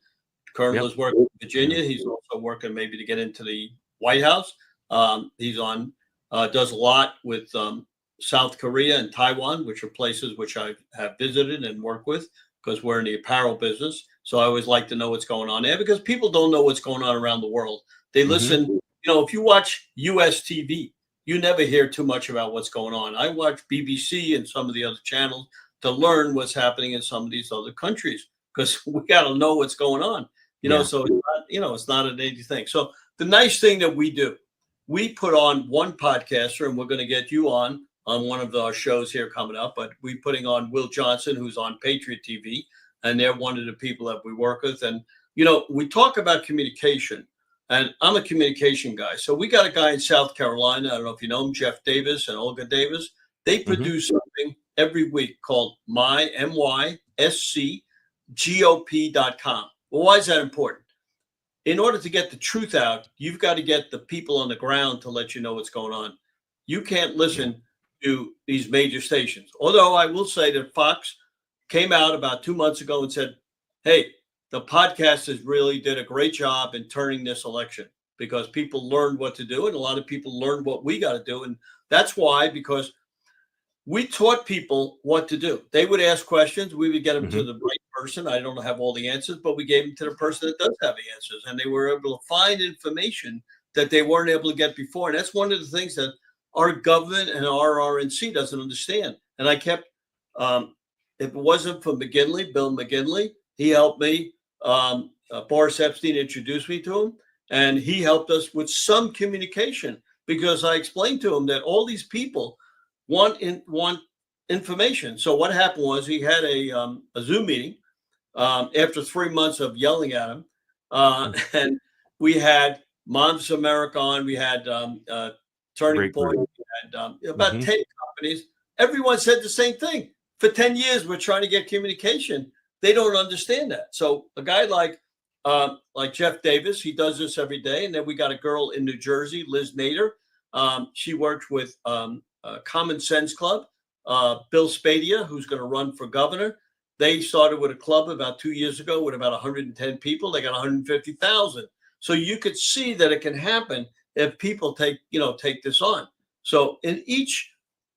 Colonel is working in Virginia. He's also working maybe to get into the White House. He's on, does a lot with South Korea and Taiwan, which are places which I have visited and worked with because we're in the apparel business. So I always like to know what's going on there because people don't know what's going on around the world. They listen, if you watch US TV, you never hear too much about what's going on. I watch BBC and some of the other channels to learn what's happening in some of these other countries because we got to know what's going on. So it's not an easy thing. So the nice thing that we do, we put on one podcaster, and we're going to get you on one of our shows here coming up. But we're putting on Will Johnson, who's on Patriot TV, and they're one of the people that we work with. And we talk about communication. And I'm a communication guy. So we got a guy in South Carolina. I don't know if you know him, Jeff Davis and Olga Davis. They produce something every week called myscgop.com. Well, why is that important? In order to get the truth out, you've got to get the people on the ground to let you know what's going on. You can't listen to these major stations. Although I will say that Fox came out about 2 months ago and said, hey, the podcasters really did a great job in turning this election because people learned what to do. And a lot of people learned what we got to do. And that's why, because we taught people what to do. They would ask questions. We would get them to the right person. I don't have all the answers, but we gave them to the person that does have the answers. And they were able to find information that they weren't able to get before. And that's one of the things that our government and our RNC doesn't understand. And I kept, if it wasn't for McGinley, Bill McGinley, he helped me. Boris Epstein introduced me to him, and he helped us with some communication because I explained to him that all these people want information. So what happened was he had a Zoom meeting after 3 months of yelling at him, and we had Moms America on, we had Turning Point, we had about 10 companies. Everyone said the same thing. For 10 years, we're trying to get communication. They don't understand that. So a guy like Jeff Davis, he does this every day. And then we got a girl in New Jersey, Liz Nader. She worked with Common Sense Club, Bill Spadia, who's going to run for governor. They started with a club about 2 years ago with about 110 people. They got 150,000. So you could see that it can happen if people take this on. So in each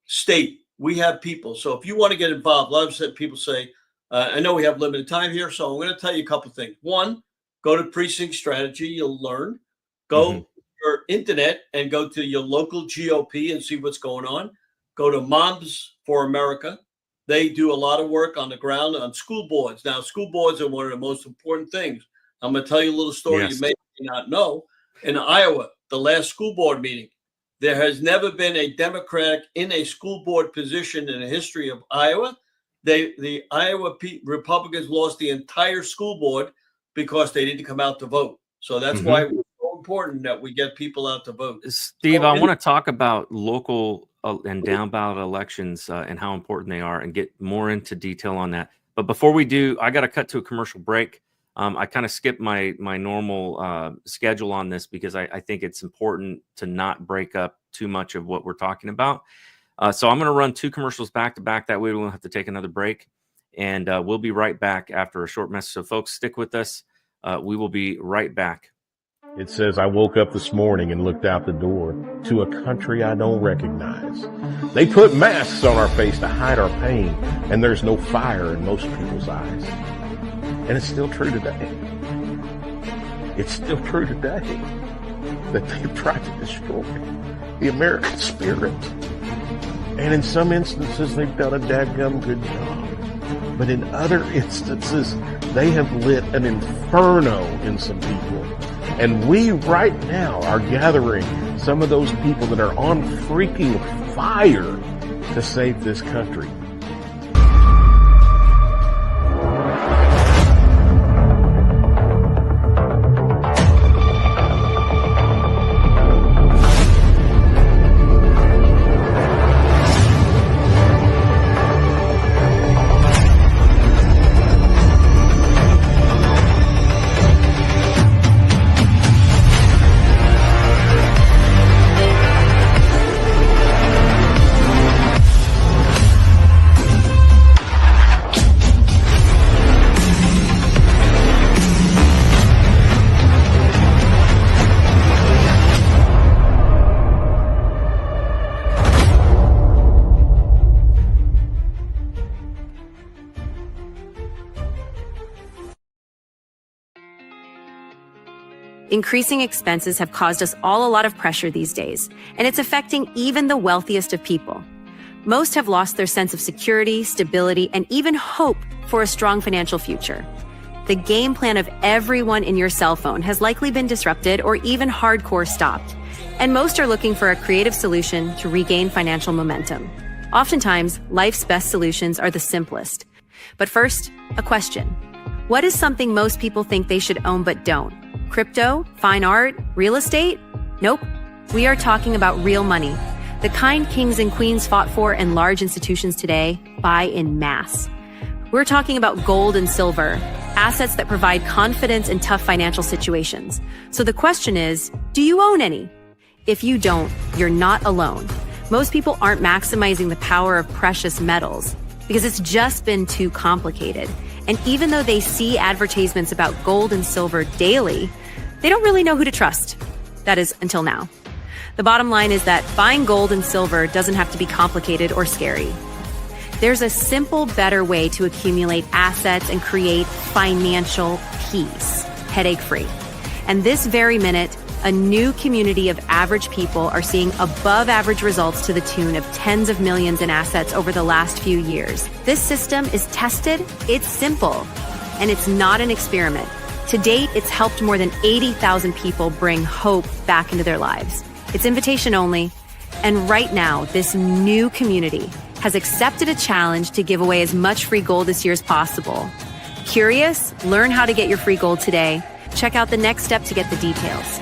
state, we have people. So if you want to get involved, a lot of people say, I know we have limited time here, so I'm going to tell you a couple of things. One, go to Precinct Strategy. You'll learn. Go to your internet and go to your local GOP and see what's going on. Go to Moms for America. They do a lot of work on the ground on school boards. Now, school boards are one of the most important things. I'm going to tell you a little story you may not know. In Iowa, the last school board meeting, there has never been a Democrat in a school board position in the history of Iowa. The Iowa Republicans lost the entire school board because they didn't come out to vote. So that's why it's so important that we get people out to vote. Steve, I want to talk about local and down ballot elections and how important they are and get more into detail on that. But before we do, I got to cut to a commercial break. I kind of skipped my normal schedule on this because I think it's important to not break up too much of what we're talking about. So I'm going to run 2 commercials back to back. That way we won't have to take another break. And we'll be right back after a short message. So folks, stick with us. We will be right back. It says, I woke up this morning and looked out the door to a country I don't recognize. They put masks on our face to hide our pain, and there's no fire in most people's eyes. And it's still true today. It's still true today that they've tried to destroy the American spirit. And in some instances, they've done a dadgum good job. But in other instances, they have lit an inferno in some people. And we right now are gathering some of those people that are on freaking fire to save this country. Increasing expenses have caused us all a lot of pressure these days, and it's affecting even the wealthiest of people. Most have lost their sense of security, stability, and even hope for a strong financial future. The game plan of everyone in your cell phone has likely been disrupted or even hardcore stopped, and most are looking for a creative solution to regain financial momentum. Oftentimes, life's best solutions are the simplest. But first, a question. What is something most people think they should own but don't? Crypto, fine art, real estate? Nope. We are talking about real money. The kind kings and queens fought for and large institutions today buy in mass. We're talking about gold and silver, assets that provide confidence in tough financial situations. So the question is, do you own any? If you don't, you're not alone. Most people aren't maximizing the power of precious metals because it's just been too complicated. And even though they see advertisements about gold and silver daily, they don't really know who to trust. That is, until now. The bottom line is that buying gold and silver doesn't have to be complicated or scary. There's a simple, better way to accumulate assets and create financial peace, headache-free. And this very minute, a new community of average people are seeing above-average results to the tune of tens of millions in assets over the last few years. This system is tested, it's simple, and it's not an experiment. To date, it's helped more than 80,000 people bring hope back into their lives. It's invitation only, and right now, this new community has accepted a challenge to give away as much free gold this year as possible. Curious? Learn how to get your free gold today. Check out the next step to get the details.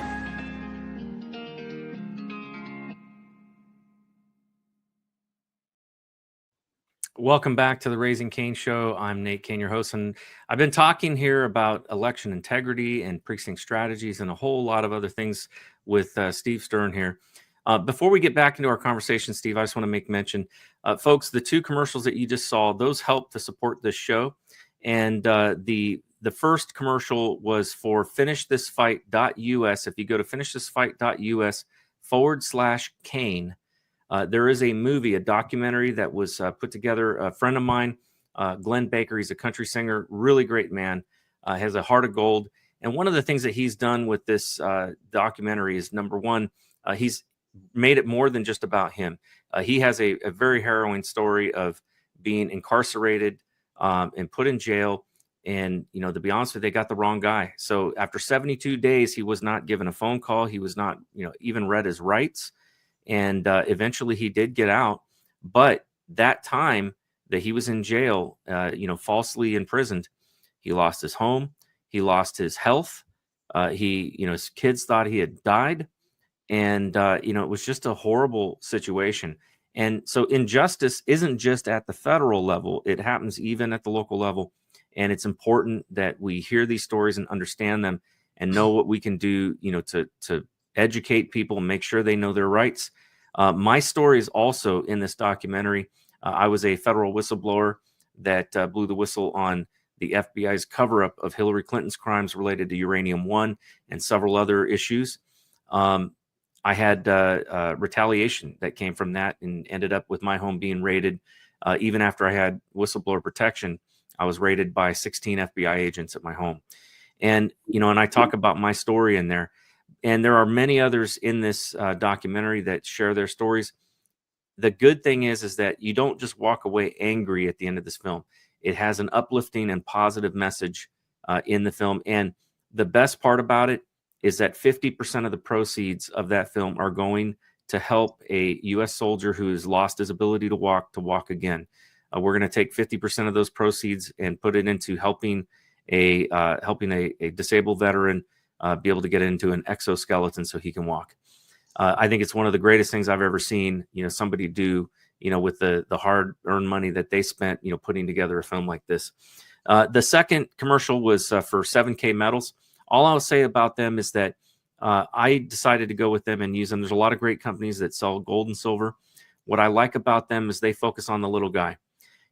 Welcome back to the Raising Cain Show. I'm Nate Cain, your host, and I've been talking here about election integrity and precinct strategies and a whole lot of other things with Steve Stern here. Before we get back into our conversation, Steve, I just want to make mention, folks, the two commercials that you just saw, those help to support this show. And the first commercial was for finishthisfight.us. If you go to finishthisfight.us/Cain, there is a movie, a documentary that was put together. A friend of mine, Glenn Baker, he's a country singer, really great man, has a heart of gold. And one of the things that he's done with this documentary is, number one, he's made it more than just about him. He has a very harrowing story of being incarcerated and put in jail. And, you know, to be honest with you, they got the wrong guy. So after 72 days, he was not given a phone call. He was not, even read his rights. And eventually he did get out. But that time that he was in jail, falsely imprisoned, he lost his home. He lost his health. His kids thought he had died. And, it was just a horrible situation. And so injustice isn't just at the federal level. It happens even at the local level. And it's important that we hear these stories and understand them and know what we can do, to educate people and make sure they know their rights. My story is also in this documentary. I was a federal whistleblower that blew the whistle on the FBI's cover-up of Hillary Clinton's crimes related to Uranium One and several other issues. I had retaliation that came from that and ended up with my home being raided. Even after I had whistleblower protection, I was raided by 16 FBI agents at my home. And, and I talk about my story in there. And there are many others in this documentary that share their stories. The good thing is that you don't just walk away angry at the end of this film. It has an uplifting and positive message in the film. And the best part about it is that 50% of the proceeds of that film are going to help a U.S. soldier who has lost his ability to walk again. We're going to take 50% of those proceeds and put it into helping a disabled veteran be able to get into an exoskeleton so he can walk. I think it's one of the greatest things I've ever seen, somebody do, with the hard-earned money that they spent, putting together a film like this. The second commercial was for 7K Metals. All I'll say about them is that I decided to go with them and use them. There's a lot of great companies that sell gold and silver. What I like about them is they focus on the little guy.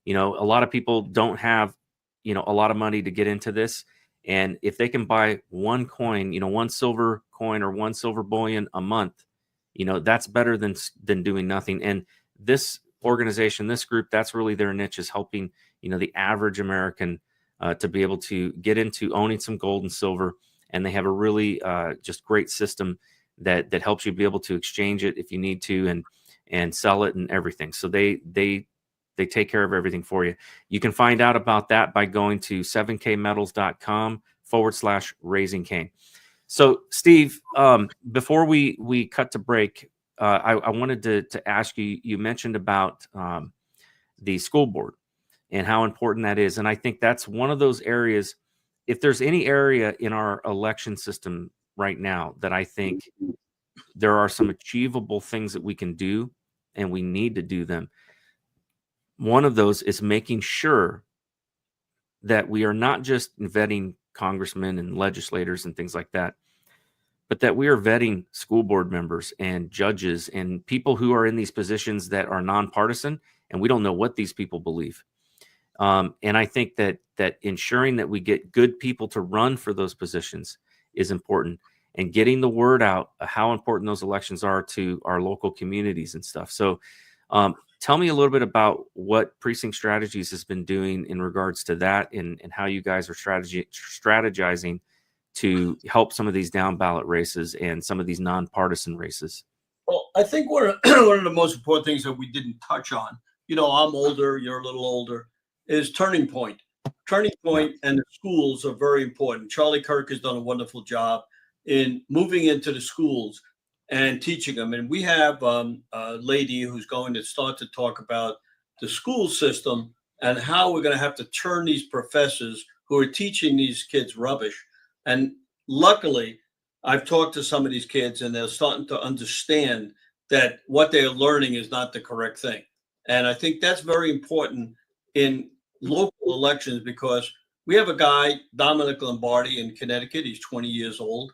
A lot of people don't have, a lot of money to get into this. And if they can buy one coin, one silver coin or one silver bullion a month, that's better than doing nothing. And this organization, this group, that's really their niche, is helping, the average American to be able to get into owning some gold and silver. And they have a really just great system that helps you be able to exchange it if you need to and sell it and everything. So they take care of everything for you. You can find out about that by going to 7kmetals.com/Raising Cain. So, Steve, before we cut to break, I wanted to ask you, you mentioned about the school board and how important that is. And I think that's one of those areas, if there's any area in our election system right now that I think there are some achievable things that we can do and we need to do them. One of those is making sure that we are not just vetting congressmen and legislators and things like that, but that we are vetting school board members and judges and people who are in these positions that are nonpartisan, and we don't know what these people believe. And I think that ensuring that we get good people to run for those positions is important, and getting the word out how important those elections are to our local communities and stuff. So tell me a little bit about what Precinct Strategies has been doing in regards to that, and how you guys are strategizing to help some of these down ballot races and some of these nonpartisan races. Well, I think one of the most important things that we didn't touch on, I'm older, you're a little older, is Turning Point. Turning Point and the schools are very important. Charlie Kirk has done a wonderful job in moving into the schools and teaching them. And we have a lady who's going to start to talk about the school system and how we're going to have to turn these professors who are teaching these kids rubbish. And luckily, I've talked to some of these kids, and they're starting to understand that what they're learning is not the correct thing. And I think that's very important in local elections, because we have a guy, Dominic Lombardi, in Connecticut. He's 20 years old.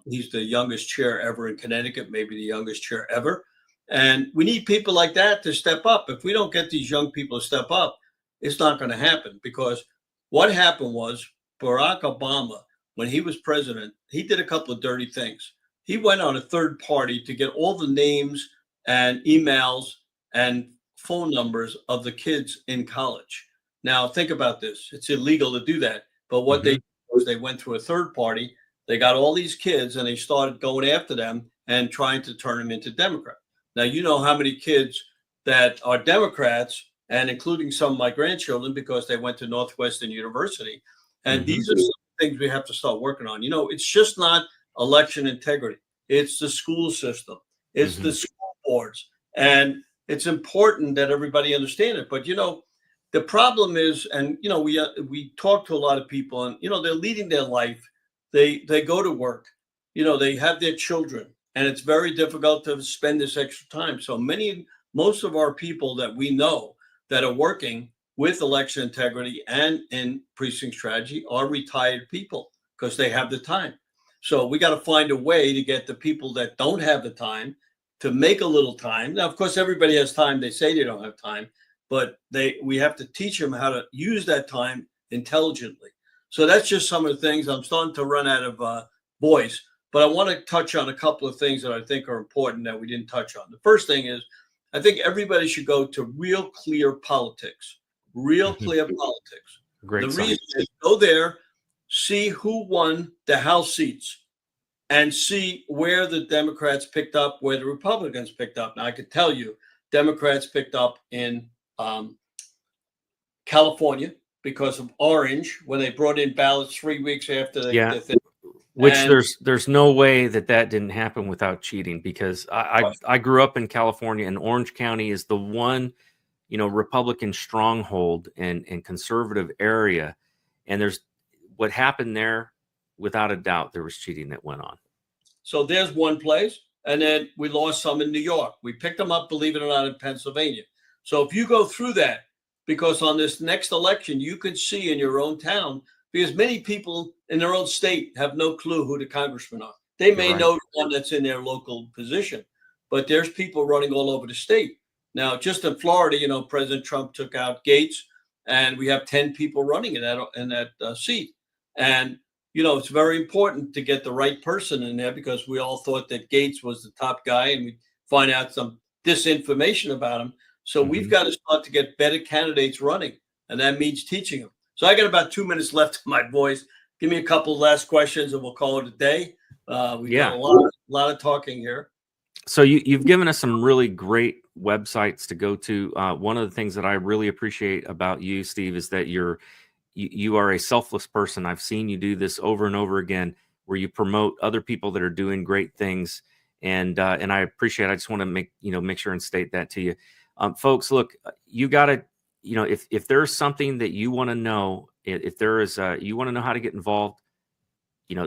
He's the youngest chair ever in Connecticut, maybe the youngest chair ever. And we need people like that to step up. If we don't get these young people to step up, it's not going to happen. Because what happened was Barack Obama, when he was president, he did a couple of dirty things. He went on a third party to get all the names and emails and phone numbers of the kids in college. Now, think about this. It's illegal to do that. But what they did was they went through a third party. They got all these kids and they started going after them and trying to turn them into Democrats. Now, you know how many kids that are Democrats, and including some of my grandchildren, because they went to Northwestern University. And these are some things we have to start working on. It's just not election integrity. It's the school system. It's the school boards. And it's important that everybody understand it. But, the problem is, and, we talk to a lot of people, and, they're leading their life. They go to work, they have their children, and it's very difficult to spend this extra time. So most of our people that we know that are working with election integrity and in precinct strategy are retired people, because they have the time. So we got to find a way to get the people that don't have the time to make a little time. Now, of course, everybody has time. They say they don't have time, but we have to teach them how to use that time intelligently. So that's just some of the things. I'm starting to run out of voice, but I want to touch on a couple of things that I think are important that we didn't touch on. The first thing is, I think everybody should go to Real Clear Politics. Real Clear Politics. Great. The reason is, go there, see who won the House seats, and see where the Democrats picked up, where the Republicans picked up. Now, I could tell you, Democrats picked up in California because of Orange when they brought in ballots 3 weeks after they. Yeah. they Which and there's no way that didn't happen without cheating, because I grew up in California, and Orange County is the one, Republican stronghold and conservative area. And there's what happened there, without a doubt, there was cheating that went on. So there's one place. And then we lost some in New York. We picked them up, believe it or not, in Pennsylvania. So if you go through that, because on this next election, you can see in your own town, because many people in their own state have no clue who the congressmen are. They may know one that's in their local position, but there's people running all over the state. Now, just in Florida, President Trump took out Gates, and we have 10 people running in that seat. And, it's very important to get the right person in there, because we all thought that Gates was the top guy, and we find out some disinformation about him. So we've got to start to get better candidates running, and that means teaching them. So I got about 2 minutes left of my voice. Give me a couple of last questions and we'll call it a day. We've got a lot of talking here. So you've given us some really great websites to go to. One of the things that I really appreciate about you, Steve, is that you are a selfless person. I've seen you do this over and over again, where you promote other people that are doing great things. And I appreciate it. I just want to make sure and state that to you. Folks, look, you got to, if there's something that you want to know, if there is, you want to know how to get involved,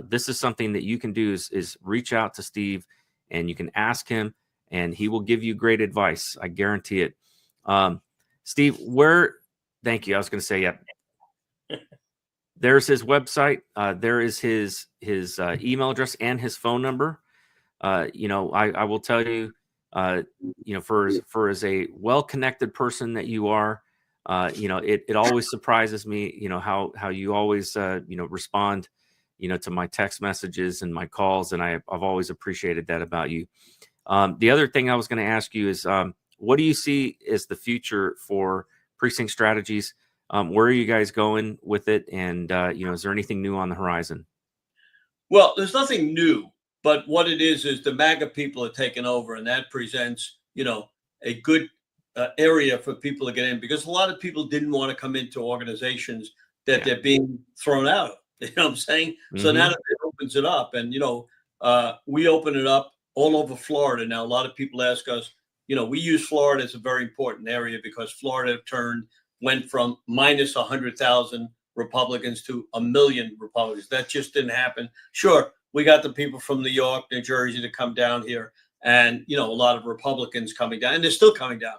this is something that you can do is reach out to Steve, and you can ask him, and he will give you great advice. I guarantee it. Steve, thank you. I was going to say, yeah. There's his website. There is his email address and his phone number. I will tell you, for as a well-connected person that you are, it always surprises me, how you always, respond, to my text messages and my calls. And I've always appreciated that about you. The other thing I was going to ask you is, what do you see as the future for Precinct Strategies? Where are you guys going with it? And, is there anything new on the horizon? Well, there's nothing new, but what it is the MAGA people are taking over, and that presents, a good area for people to get in, because a lot of people didn't want to come into organizations that they're being thrown out of. You know what I'm saying? Mm-hmm. So now that it opens it up, and, we open it up all over Florida. Now, a lot of people ask us, we use Florida as a very important area, because Florida went from minus 100,000 Republicans to 1 million Republicans. That just didn't happen. Sure, we got the people from New York, New Jersey to come down here, and, a lot of Republicans coming down, and they're still coming down.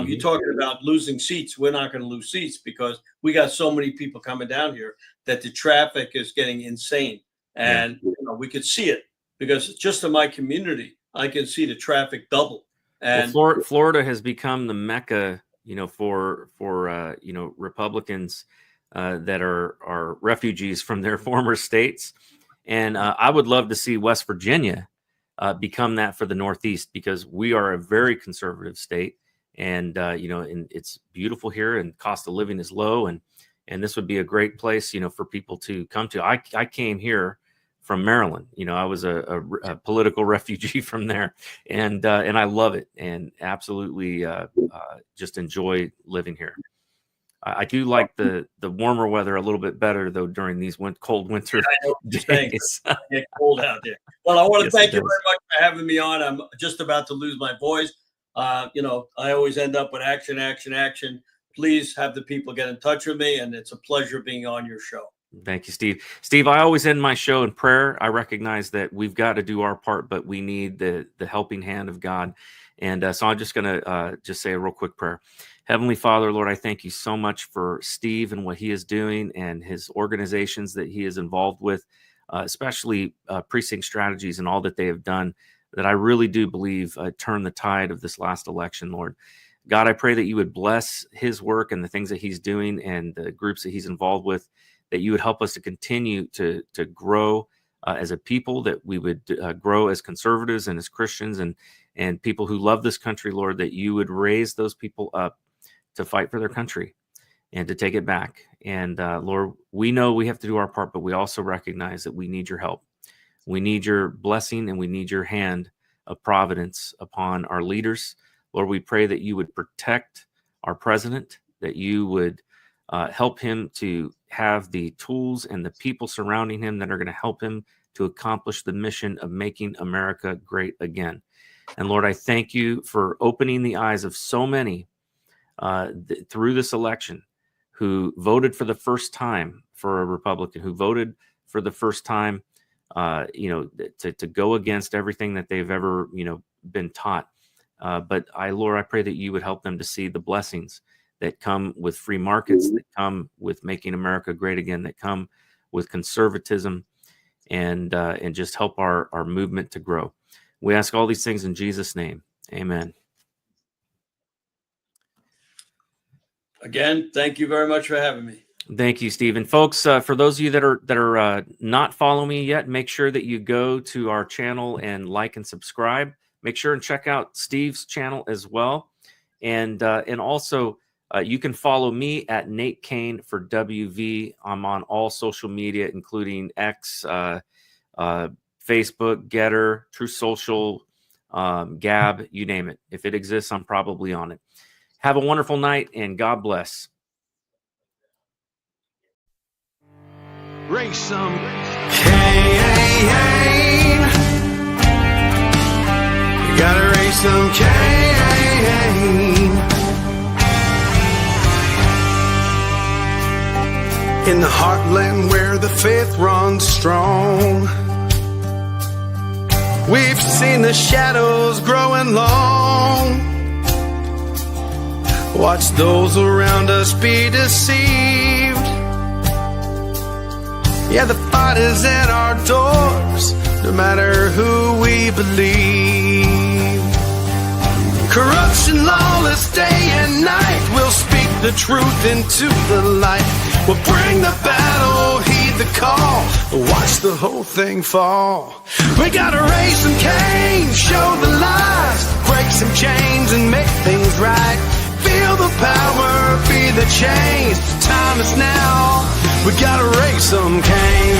You're talking about losing seats. We're not going to lose seats, because we got so many people coming down here that the traffic is getting insane. And we could see it, because just in my community, I can see the traffic double. And Florida has become the Mecca, for Republicans that are refugees from their former states. And I would love to see West Virginia become that for the Northeast, because we are a very conservative state. And, and it's beautiful here, and cost of living is low. And this would be a great place, for people to come to. I came here from Maryland. I was a political refugee from there, and I love it, and absolutely just enjoy living here. I do like the warmer weather a little bit better, though, during these cold winter days. It's cold out there. Well, I want to thank you very much for having me on. I'm just about to lose my voice. I always end up with action, action, action. Please have the people get in touch with me, and it's a pleasure being on your show. Thank you, Steve. Steve, I always end my show in prayer. I recognize that we've got to do our part, but we need the helping hand of God. And so I'm just going to just say a real quick prayer. Heavenly Father, Lord, I thank you so much for Steve and what he is doing, and his organizations that he is involved with, especially Precinct Strategies and all that they have done, that I really do believe turned the tide of this last election, Lord. God, I pray that you would bless his work and the things that he's doing and the groups that he's involved with, that you would help us to continue to grow as a people, that we would grow as conservatives and as Christians and people who love this country, Lord, that you would raise those people up to fight for their country and to take it back. And Lord, we know we have to do our part, but we also recognize that we need your help. We need your blessing, and we need your hand of providence upon our leaders. Lord, we pray that you would protect our president, that you would help him to have the tools and the people surrounding him that are going to help him to accomplish the mission of making America great again. And Lord, I thank you for opening the eyes of so many through this election who voted for the first time for a Republican, who voted for the first time, to go against everything that they've ever, been taught. But Lord, I pray that you would help them to see the blessings that come with free markets, that come with making America great again, that come with conservatism, and just help our movement to grow. We ask all these things in Jesus' name. Amen. Again, thank you very much for having me. Thank you, Stephen. Folks, for those of you that are not following me yet, make sure that you go to our channel and like and subscribe. Make sure and check out Steve's channel as well. And also, you can follow me at Nate Cain for WV. I'm on all social media, including X, Facebook, Getter, True Social, Gab, you name it. If it exists, I'm probably on it. Have a wonderful night, and God bless. Raise some Cain. You gotta raise some Cain. In the heartland where the faith runs strong, we've seen the shadows growing long. Watch those around us be deceived. Yeah, the fight is at our doors, no matter who we believe. Corruption, lawless day and night, we'll speak the truth into the light. We'll bring the battle, heed the call, watch the whole thing fall. We gotta raise some Cain, show the lies, break some chains and make things right. Feel the power, be the change, time is now. We gotta raise some Cain.